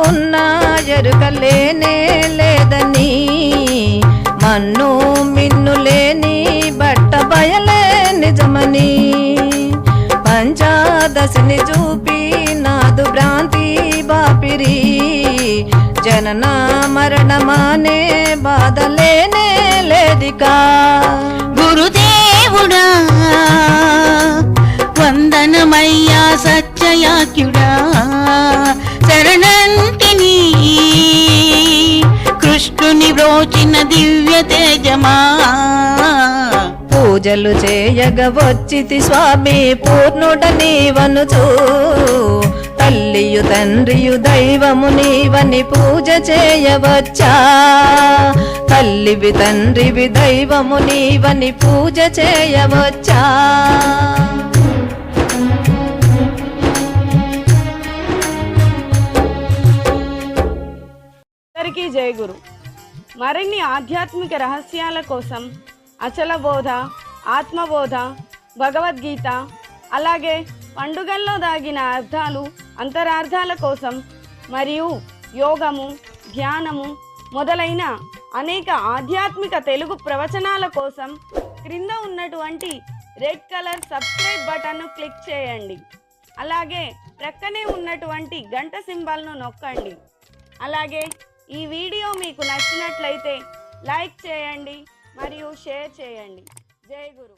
ఉన్న ఎరుకలేనే లేదని, మన్ను మిన్ను లేని బట్ట బయలే నిజమని, పంచదశని చూపి నాదు భ్రాంతి బాపిరి, జనన మరణమానే బాధలేనే లేదికా. గురుదేవుడా వందనమయ్యా సత్యయాక్యుడా, శరణంటిని కృష్ణుని బ్రోచిన దివ్య తేజమా. పూజలు చేయగ వచ్చితి స్వామి పూర్ణుడ నీవనుచు, తల్లియు తండ్రియు దైవము నీవని పూజ చేయవచ్చా తల్లివి తండ్రివి దైవము నీవని పూజ చేయవచ్చా అందరికీ జై గురు. మరిన్ని ఆధ్యాత్మిక రహస్యాల కోసం అచల బోధ, ఆత్మబోధ, భగవద్గీత, అలాగే పండుగల్లో దాగిన అర్థాలు, అంతరార్థాల కోసం మరియు యోగము, ధ్యానము మొదలైన అనేక ఆధ్యాత్మిక తెలుగు ప్రవచనాల కోసం క్రింద ఉన్నటువంటి రెడ్ కలర్ సబ్స్క్రైబ్ బటన్ను క్లిక్ చేయండి. అలాగే ప్రక్కనే ఉన్నటువంటి గంట సింబల్ను నొక్కండి. అలాగే ఈ వీడియో మీకు నచ్చినట్లయితే లైక్ చేయండి మరియు షేర్ చేయండి. జై గురు.